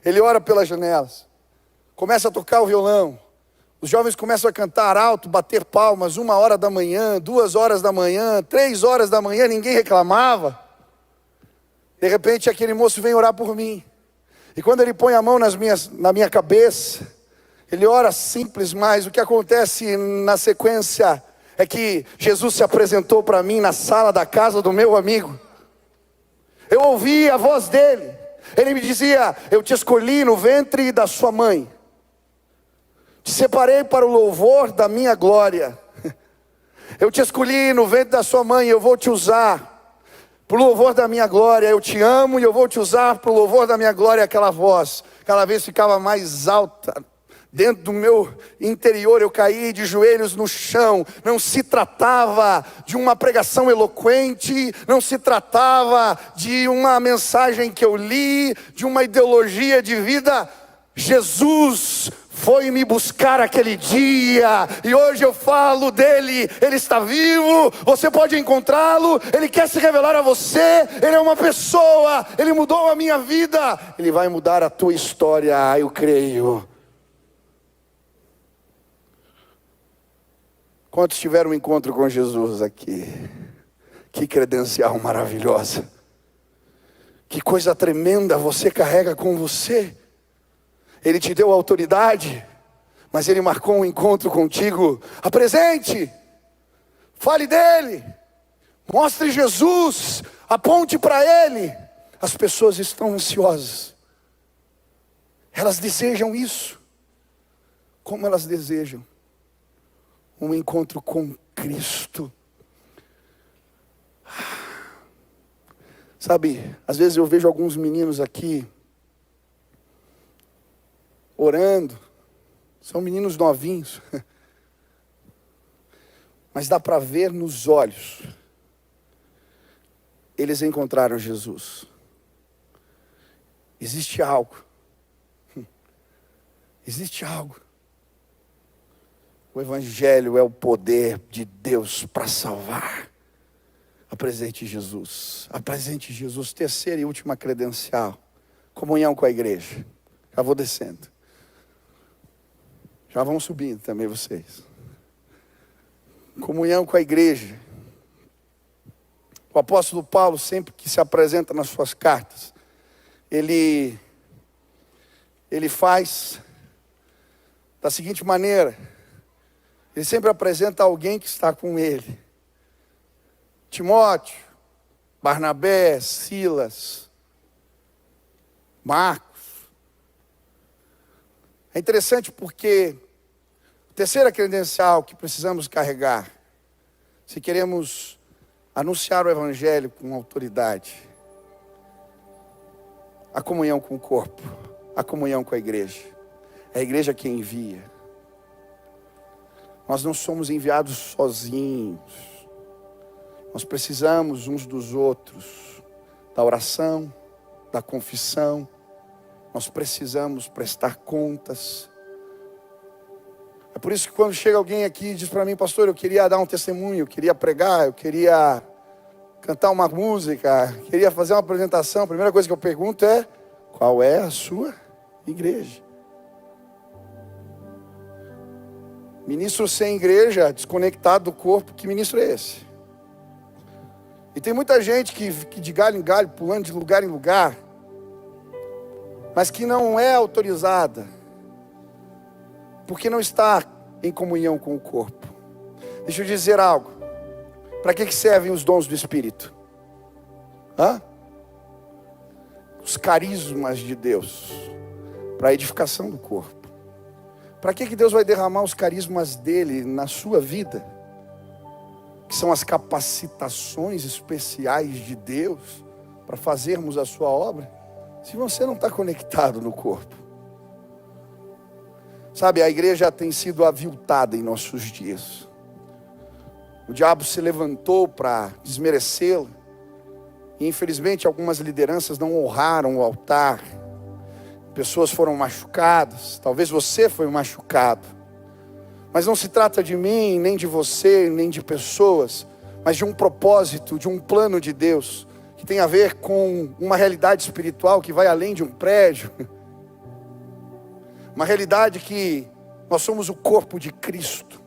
Ele ora pelas janelas, começa a tocar o violão. Os jovens começam a cantar alto, bater palmas, 1h da manhã, 2h da manhã, 3h da manhã, ninguém reclamava. De repente aquele moço vem orar por mim. E quando ele põe a mão na minha cabeça, ele ora simples, mas o que acontece na sequência é que Jesus se apresentou para mim na sala da casa do meu amigo. Eu ouvi a voz dele. Ele me dizia: eu te escolhi no ventre da sua mãe, te separei para o louvor da minha glória. Eu te escolhi no ventre da sua mãe, eu vou te usar para o louvor da minha glória. Eu te amo e eu vou te usar para o louvor da minha glória. Aquela voz cada vez ficava mais alta. Dentro do meu interior eu caí de joelhos no chão. Não se tratava de uma pregação eloquente, não se tratava de uma mensagem que eu li, de uma ideologia de vida. Jesus foi me buscar aquele dia, e hoje eu falo dele. Ele está vivo, você pode encontrá-lo, ele quer se revelar a você. Ele é uma pessoa, ele mudou a minha vida, ele vai mudar a tua história, eu creio. Quantos tiveram um encontro com Jesus aqui? Que credencial maravilhosa, que coisa tremenda você carrega com você. Ele te deu autoridade, mas ele marcou um encontro contigo. Apresente, fale dele, mostre Jesus, aponte para ele. As pessoas estão ansiosas, elas desejam isso. Como elas desejam um encontro com Cristo. Sabe, às vezes eu vejo alguns meninos aqui orando, são meninos novinhos, mas dá para ver nos olhos, eles encontraram Jesus. Existe algo, existe algo. O Evangelho é o poder de Deus para salvar. Apresente Jesus, apresente Jesus. Terceira e última credencial: comunhão com a igreja. Já vou descendo, já vão subindo também vocês. Comunhão com a igreja. O apóstolo Paulo, sempre que se apresenta nas suas cartas, ele faz da seguinte maneira: ele sempre apresenta alguém que está com ele. Timóteo, Barnabé, Silas, Marcos. É interessante porque a terceira credencial que precisamos carregar, se queremos anunciar o Evangelho com autoridade, a comunhão com o corpo, a comunhão com a igreja. É a igreja que envia. Nós não somos enviados sozinhos. Nós precisamos uns dos outros, da oração, da confissão. Nós precisamos prestar contas. É por isso que quando chega alguém aqui e diz para mim: pastor, eu queria dar um testemunho, eu queria pregar, eu queria cantar uma música, queria fazer uma apresentação, a primeira coisa que eu pergunto é: qual é a sua igreja? Ministro sem igreja, desconectado do corpo, que ministro é esse? E tem muita gente que de galho em galho, pulando de lugar em lugar, mas que não é autorizada, porque não está em comunhão com o corpo. Deixa eu dizer algo. Para que servem os dons do Espírito? Os carismas de Deus, para a edificação do corpo. Para que Deus vai derramar os carismas dele na sua vida? Que são as capacitações especiais de Deus para fazermos a sua obra, se você não está conectado no corpo. Sabe, a igreja tem sido aviltada em nossos dias. O diabo se levantou para desmerecê-la. E infelizmente algumas lideranças não honraram o altar. Pessoas foram machucadas. Talvez você foi machucado. Mas não se trata de mim, nem de você, nem de pessoas, mas de um propósito, de um plano de Deus, que tem a ver com uma realidade espiritual que vai além de um prédio. Uma realidade que nós somos o corpo de Cristo.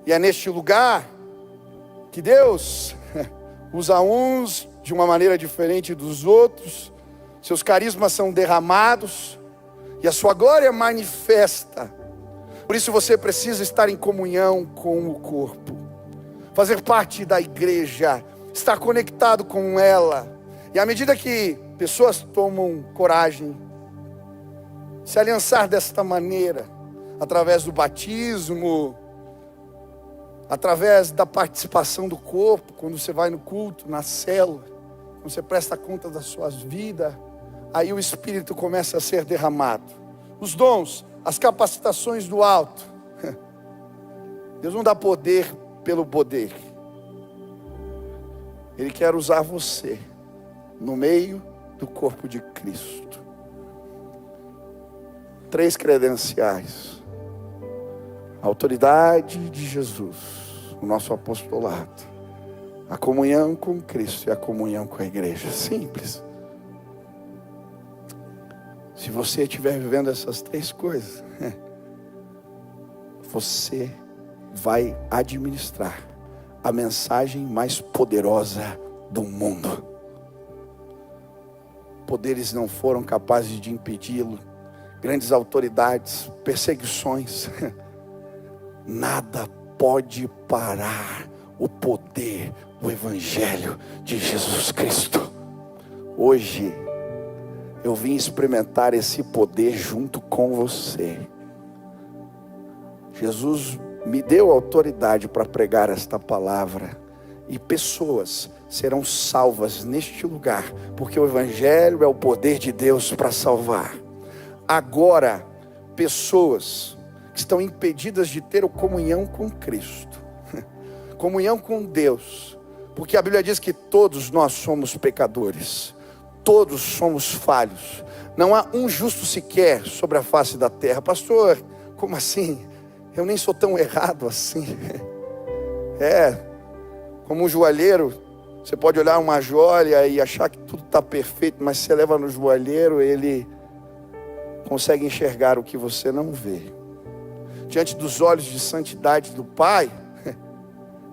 E é neste lugar que Deus usa uns de uma maneira diferente dos outros. Seus carismas são derramados e a sua glória manifesta. Por isso você precisa estar em comunhão com o corpo, fazer parte da igreja, estar conectado com ela. E à medida que pessoas tomam coragem, se aliançar desta maneira, através do batismo, através da participação do corpo, quando você vai no culto, na célula, quando você presta conta das suas vidas, aí o Espírito começa a ser derramado. Os dons, as capacitações do alto. Deus não dá poder pelo poder. Ele quer usar você no meio do corpo de Cristo. 3 credenciais: a autoridade de Jesus, o nosso apostolado, a comunhão com Cristo e a comunhão com a igreja. Simples. Se você estiver vivendo essas 3 coisas, você vai administrar a mensagem mais poderosa do mundo. Poderes não foram capazes de impedi-lo, grandes autoridades, perseguições, nada pode parar o poder do Evangelho de Jesus Cristo. Hoje eu vim experimentar esse poder junto com você. Jesus me deu autoridade para pregar esta palavra, e pessoas serão salvas neste lugar, porque o Evangelho é o poder de Deus para salvar. Agora, pessoas que estão impedidas de ter comunhão com Cristo, comunhão com Deus, porque a Bíblia diz que todos nós somos pecadores, todos somos falhos, não há um justo sequer sobre a face da terra. Pastor, como assim? Eu nem sou tão errado assim. Como um joalheiro, você pode olhar uma joia e achar que tudo está perfeito, mas você leva no joalheiro, ele consegue enxergar o que você não vê. Diante dos olhos de santidade do Pai,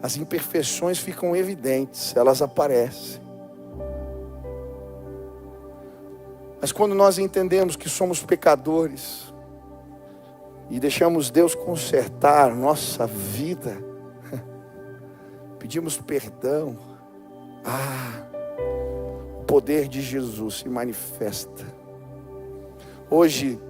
as imperfeições ficam evidentes, elas aparecem. Mas quando nós entendemos que somos pecadores e deixamos Deus consertar nossa vida, pedimos perdão, o poder de Jesus se manifesta. Hoje,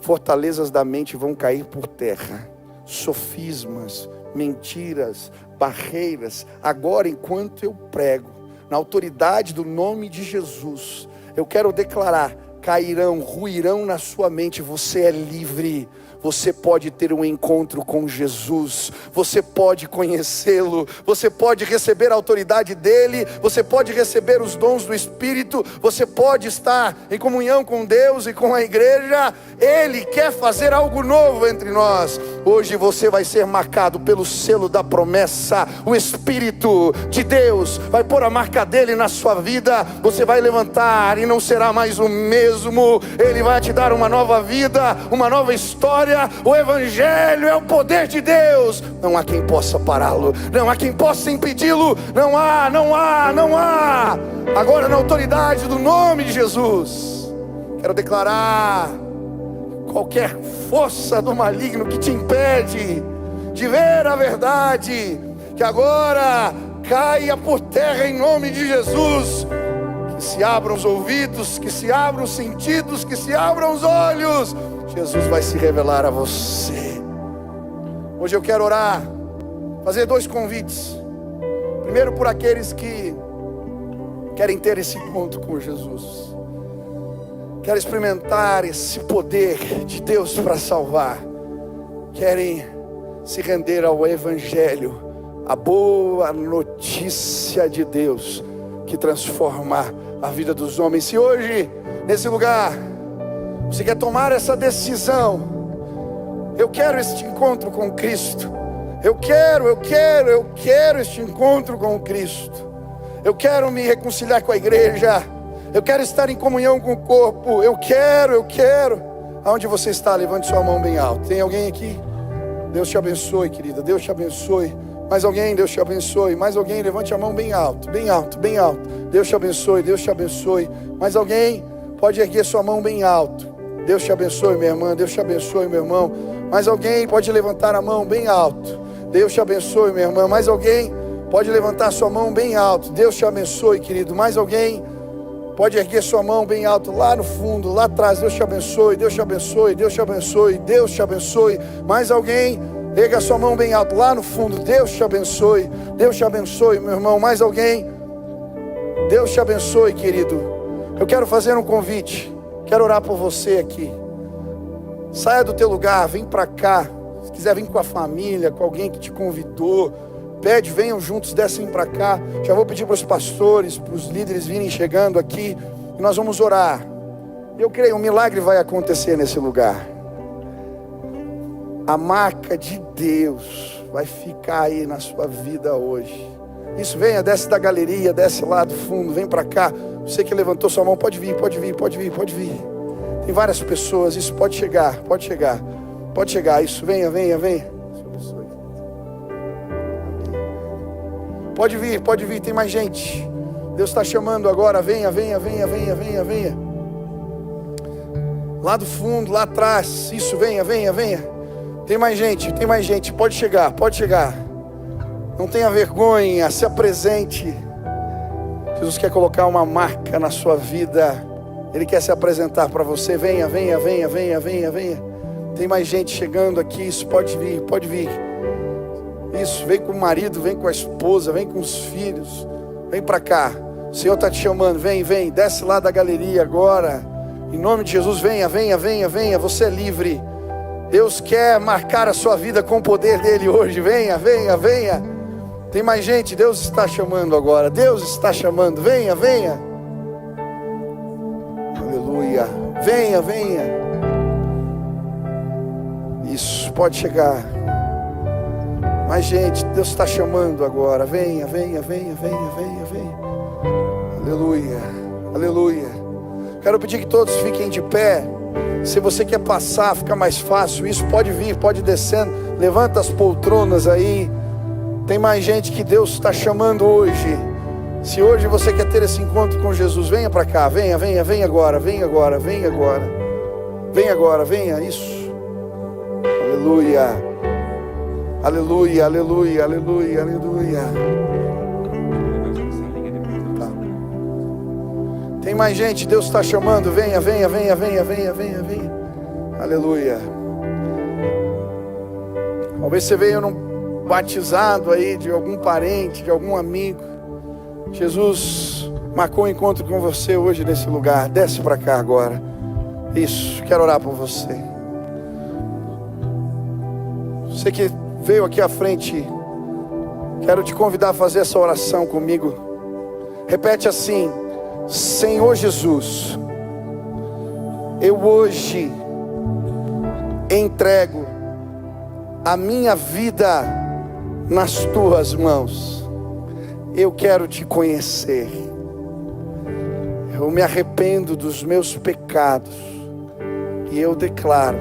fortalezas da mente vão cair por terra, sofismas, mentiras, barreiras. Agora, enquanto eu prego, na autoridade do nome de Jesus, eu quero declarar: cairão, ruirão na sua mente. Você é livre. Você pode ter um encontro com Jesus, você pode conhecê-lo, você pode receber a autoridade dele, você pode receber os dons do Espírito, você pode estar em comunhão com Deus e com a igreja. Ele quer fazer algo novo entre nós. Hoje você vai ser marcado pelo selo da promessa. O Espírito de Deus vai pôr a marca dele na sua vida. Você vai levantar e não será mais o mesmo. Ele vai te dar uma nova vida, uma nova história. O Evangelho é o poder de Deus. Não há quem possa pará-lo, não há quem possa impedi-lo. Não há. Agora, na autoridade do nome de Jesus, quero declarar: qualquer força do maligno que te impede de ver a verdade, que agora caia por terra em nome de Jesus. Que se abram os ouvidos, que se abram os sentidos, que se abram os olhos. Jesus vai se revelar a você. Hoje eu quero orar, fazer 2 convites. Primeiro, por aqueles que querem ter esse encontro com Jesus, querem experimentar esse poder de Deus para salvar, querem se render ao Evangelho, a boa notícia de Deus que transforma a vida dos homens. Se hoje, nesse lugar, você quer tomar essa decisão: eu quero este encontro com Cristo, eu quero este encontro com Cristo, eu quero me reconciliar com a igreja, eu quero estar em comunhão com o corpo, eu quero. Aonde você está? Levante sua mão bem alto. Tem alguém aqui? Deus te abençoe, querida, Deus te abençoe. Mais alguém? Deus te abençoe. Mais alguém? Levante a mão bem alto, bem alto, bem alto. Deus te abençoe, Deus te abençoe. Mais alguém? Pode erguer sua mão bem alto. Deus te abençoe, minha irmã, Deus te abençoe, meu irmão. Mais alguém? Pode levantar a mão bem alto. Deus te abençoe, minha irmã. Mais alguém? Pode levantar sua mão bem alto. Deus te abençoe, querido. Mais alguém? Pode erguer sua mão bem alto, lá no fundo, lá atrás. Deus te abençoe, Deus te abençoe, Deus te abençoe, Deus te abençoe. Mais alguém? Erga sua mão bem alto, lá no fundo. Deus te abençoe, meu irmão. Mais alguém? Deus te abençoe, querido. Eu quero fazer um convite. Quero orar por você aqui. Saia do teu lugar, vem para cá. Se quiser vir com a família, com alguém que te convidou, pede, venham juntos, descem para cá. Já vou pedir para os pastores, para os líderes virem chegando aqui, e nós vamos orar. Eu creio, um milagre vai acontecer nesse lugar. A marca de Deus vai ficar aí na sua vida hoje. Isso, venha, desce da galeria, desce lá do fundo, vem para cá. Você que levantou sua mão, pode vir. Tem várias pessoas, isso pode chegar. Isso, venha. Pode vir, tem mais gente. Deus está chamando agora, venha. Lá do fundo, lá atrás, isso, venha. Tem mais gente, pode chegar. Não tenha vergonha, se apresente. Jesus quer colocar uma marca na sua vida. Ele quer se apresentar para você. Venha. Tem mais gente chegando aqui, isso, pode vir. Isso, vem com o marido, vem com a esposa, vem com os filhos. Vem para cá, o Senhor está te chamando. Vem, desce lá da galeria agora. Em nome de Jesus, venha. Você é livre. Deus quer marcar a sua vida com o poder dele hoje. Venha. Tem mais gente, Deus está chamando agora. Deus está chamando, venha. Aleluia, venha. Isso, pode chegar. Mais gente, Deus está chamando agora. Venha. Aleluia. Quero pedir que todos fiquem de pé. Se você quer passar, fica mais fácil. Isso, pode vir, pode descendo. Levanta as poltronas aí. Tem mais gente que Deus está chamando hoje. Se hoje você quer ter esse encontro com Jesus, venha para cá, venha agora, venha agora. Venha agora, venha, isso. Aleluia. Aleluia, aleluia, aleluia, aleluia. Tá. Tem mais gente, Deus está chamando, venha. Aleluia. Talvez você veio num batizado aí de algum parente, de algum amigo. Jesus marcou um encontro com você hoje nesse lugar. Desce para cá agora. Isso, quero orar por você. Você que veio aqui à frente, quero te convidar a fazer essa oração comigo. Repete assim: Senhor Jesus, eu hoje entrego a minha vida nas tuas mãos. Eu quero te conhecer. Eu me arrependo dos meus pecados e eu declaro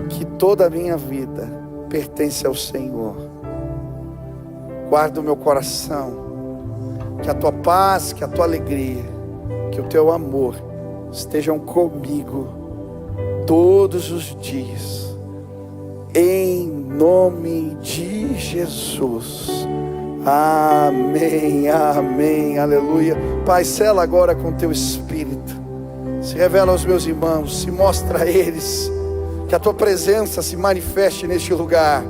que toda a minha vida pertence ao Senhor. Guarda o meu coração, que a tua paz, que a tua alegria, que o teu amor estejam comigo todos os dias, em nome de Jesus. Amém, amém, aleluia. Pai, sela agora com teu Espírito, se revela aos meus irmãos, se mostra a eles, que a tua presença se manifeste neste lugar,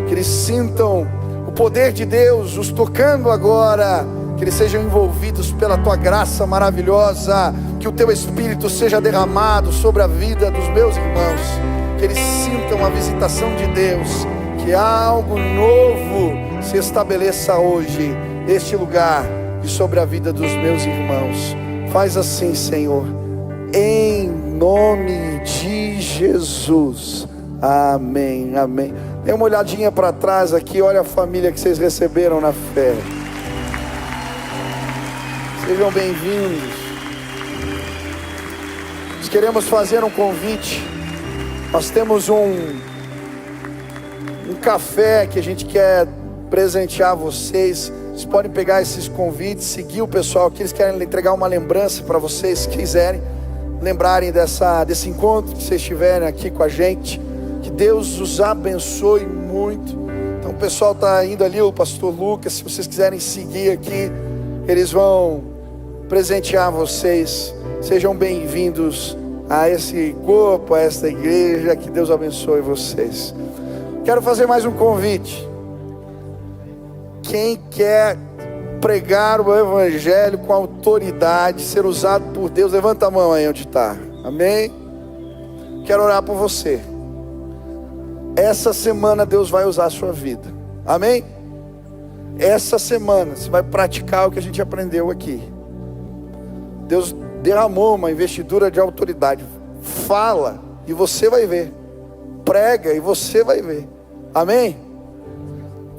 que eles sintam o poder de Deus os tocando agora, que eles sejam envolvidos pela tua graça maravilhosa, que o teu Espírito seja derramado sobre a vida dos meus irmãos, que eles sintam a visitação de Deus, que algo novo se estabeleça hoje neste lugar e sobre a vida dos meus irmãos. Faz assim, Senhor, em nome de Jesus. Amém, amém. Dê uma olhadinha para trás aqui, olha a família que vocês receberam na fé. Sejam bem-vindos. Nós queremos fazer um convite. Nós temos um café que a gente quer presentear vocês. Vocês podem pegar esses convites, seguir o pessoal aqui. Eles querem entregar uma lembrança para vocês, se quiserem lembrarem desse encontro que vocês tiverem aqui com a gente. Que Deus os abençoe muito. Então o pessoal está indo ali, o pastor Lucas, se vocês quiserem seguir aqui, eles vão presentear vocês. Sejam bem-vindos a esse corpo, a esta igreja. Que Deus abençoe vocês. Quero fazer mais um convite. Quem quer pregar o evangelho com autoridade, ser usado por Deus, levanta a mão aí onde está. Amém? Quero orar por você. Essa semana Deus vai usar a sua vida. Amém? Essa semana você vai praticar o que a gente aprendeu aqui. Deus derramou uma investidura de autoridade. Fala e você vai ver. Prega e você vai ver. Amém?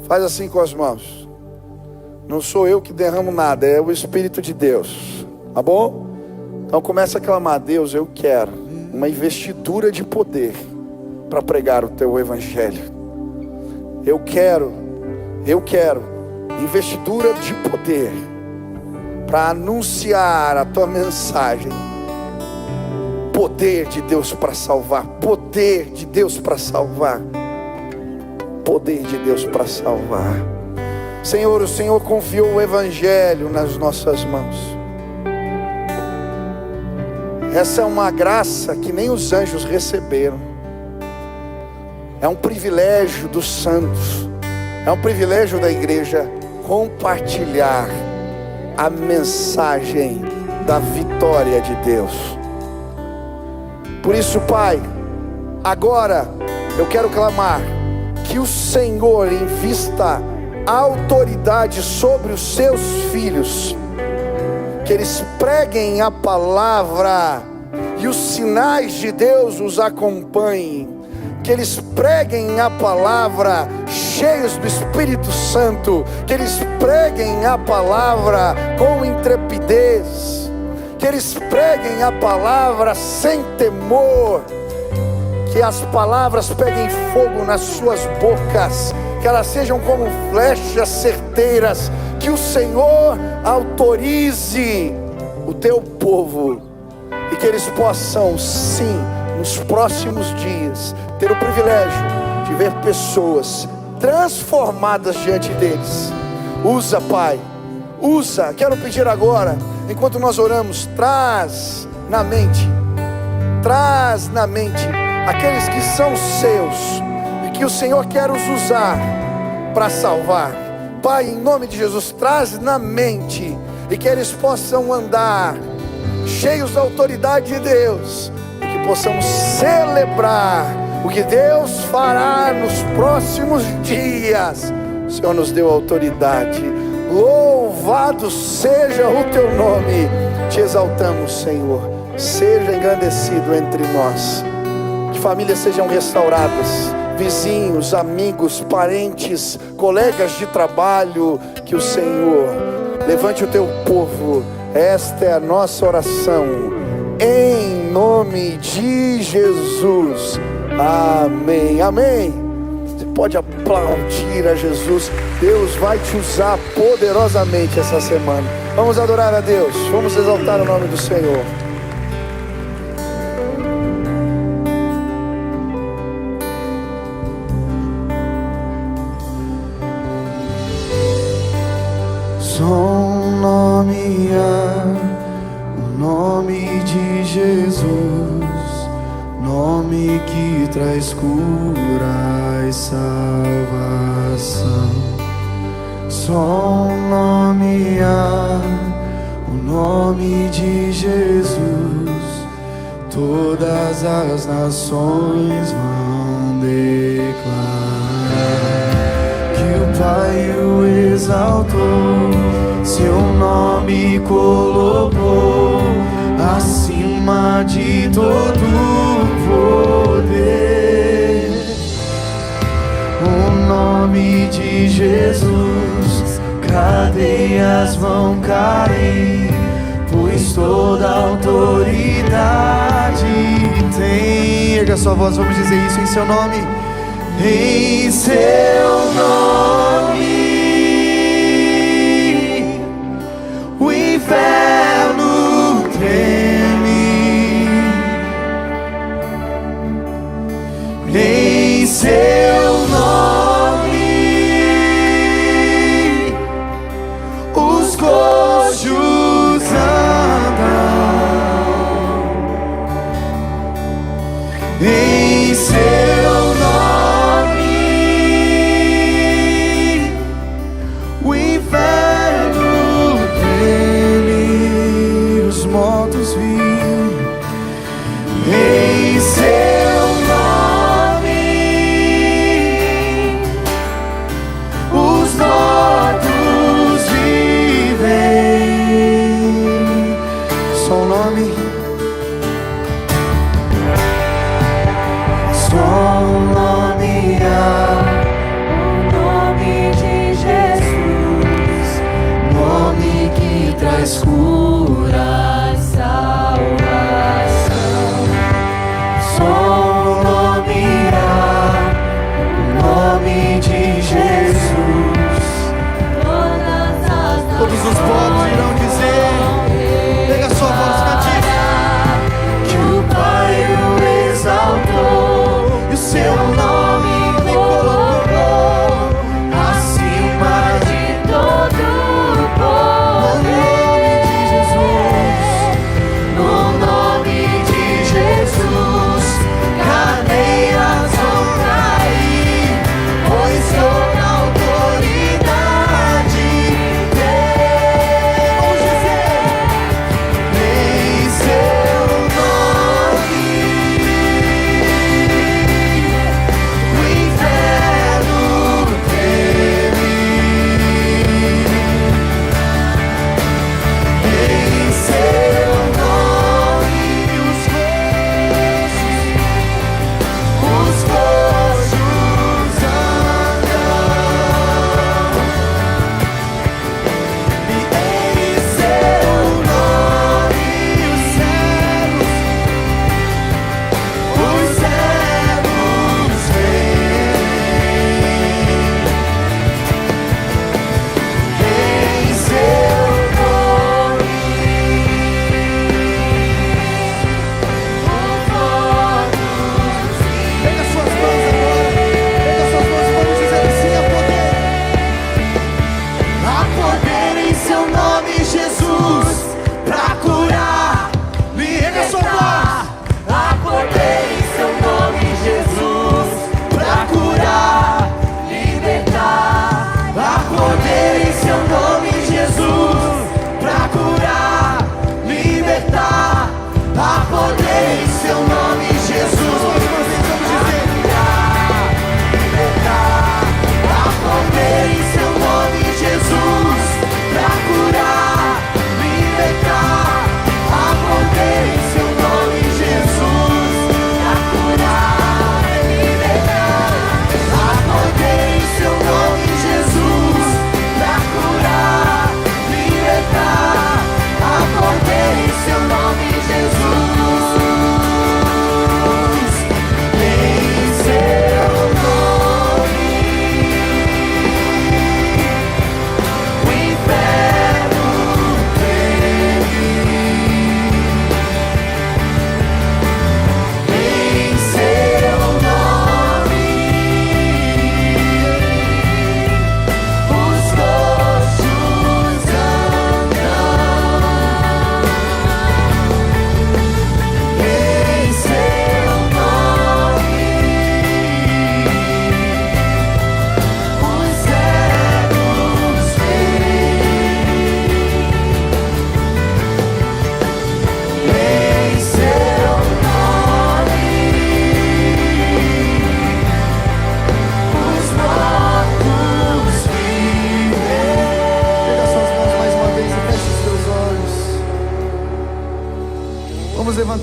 Faz assim com as mãos. Não sou eu que derramo nada, é o Espírito de Deus. Tá bom? Então começa a clamar: Deus, eu quero uma investidura de poder para pregar o teu evangelho. Eu quero investidura de poder para anunciar a tua mensagem. Poder de Deus para salvar. Poder de Deus para salvar. Poder de Deus para salvar. Senhor, o Senhor confiou o evangelho nas nossas mãos. Essa é uma graça que nem os anjos receberam. É um privilégio dos santos, é um privilégio da igreja compartilhar a mensagem da vitória de Deus. Por isso, Pai, agora eu quero clamar que o Senhor invista autoridade sobre os seus filhos, que eles preguem a palavra e os sinais de Deus os acompanhem, que eles preguem a palavra cheios do Espírito Santo, que eles preguem a palavra com intrepidez, que eles preguem a palavra sem temor, que as palavras peguem fogo nas suas bocas, que elas sejam como flechas certeiras, que o Senhor autorize o teu povo e que eles possam, sim, nos próximos dias, ter o privilégio de ver pessoas transformadas diante deles. Usa, Pai, usa. Quero pedir agora, enquanto nós oramos, traz na mente aqueles que são seus e que o Senhor quer os usar para salvar. Pai, em nome de Jesus, traz na mente e que eles possam andar cheios da autoridade de Deus e que possamos celebrar o que Deus fará nos próximos dias. O Senhor nos deu autoridade. Louvado seja o teu nome. Te exaltamos, Senhor. Seja engrandecido entre nós. Que famílias sejam restauradas, vizinhos, amigos, parentes, colegas de trabalho. Que o Senhor levante o teu povo. Esta é a nossa oração, em nome de Jesus. Amém, amém. Você pode aplaudir a Jesus. Deus vai te usar poderosamente essa semana. Vamos adorar a Deus, vamos exaltar o nome do Senhor. Só um nome há, o nome de Jesus, nome que traz cura e salvação. Só um nome há, o nome de Jesus, todas as nações vão declarar que o Pai o exaltou, seu nome colocou acima de todo poder. O nome de Jesus, cadeias vão cair, pois toda autoridade tem. Erga sua voz, vamos dizer isso em seu nome. Em seu nome o inferno treme. Em seu nome os coxos andam. Em seu nome o inferno treme, os mortos vivem. Em seu nome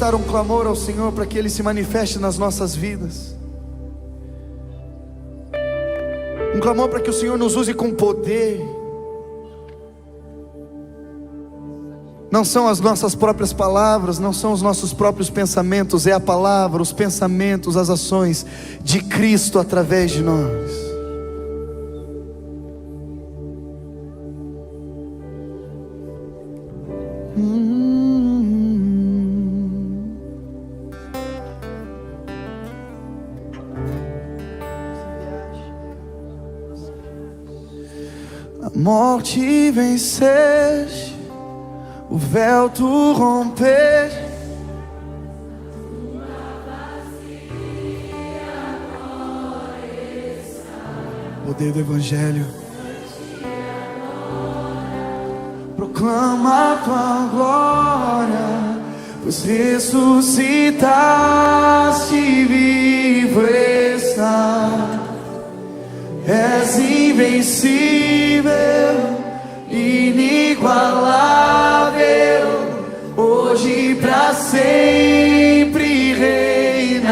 levantar um clamor ao Senhor para que Ele se manifeste nas nossas vidas. Um clamor para que o Senhor nos use com poder. Não são as nossas próprias palavras, não são os nossos próprios pensamentos, é a palavra, os pensamentos, as ações de Cristo através de nós. A morte venceste, o véu tu rompeste. Poder do Evangelho. Proclama a tua glória, pois ressuscitaste, vivo está. És invencível, inigualável, hoje pra sempre reinarás.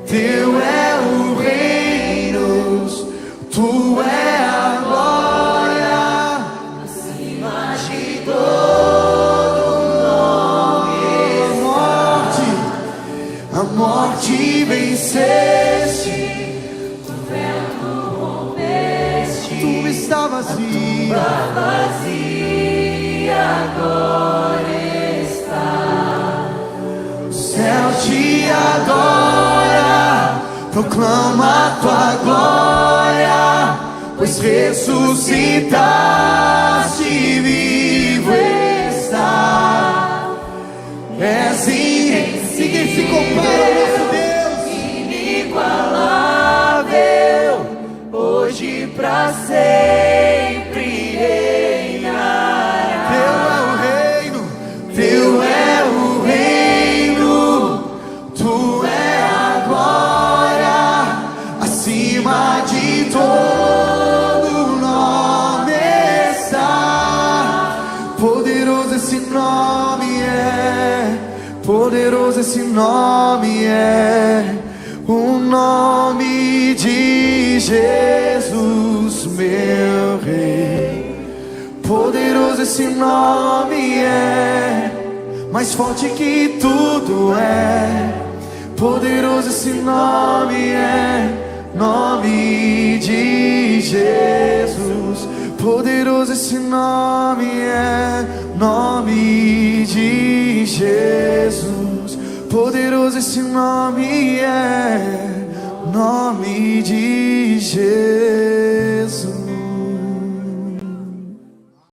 Teu é o reino, tu é a glória, acima de todo nome. A morte venceste, o véu tu rompeste, tu está vazia, agora está. O céu te adora, proclama a tua glória, pois ressuscitaste, vivo está. És ninguém se compara ao nosso Deus, inigualável, hoje pra sempre reinará. Teu é o reino, tu é a glória, acima de todo nome está. Poderoso esse nome é, poderoso esse nome é, o nome de Jesus, meu Rei. Poderoso esse nome é, mais forte que tudo é. Poderoso esse nome é, nome de Jesus. Poderoso esse nome é, nome de Jesus. Poderoso esse nome é, nome de Jesus.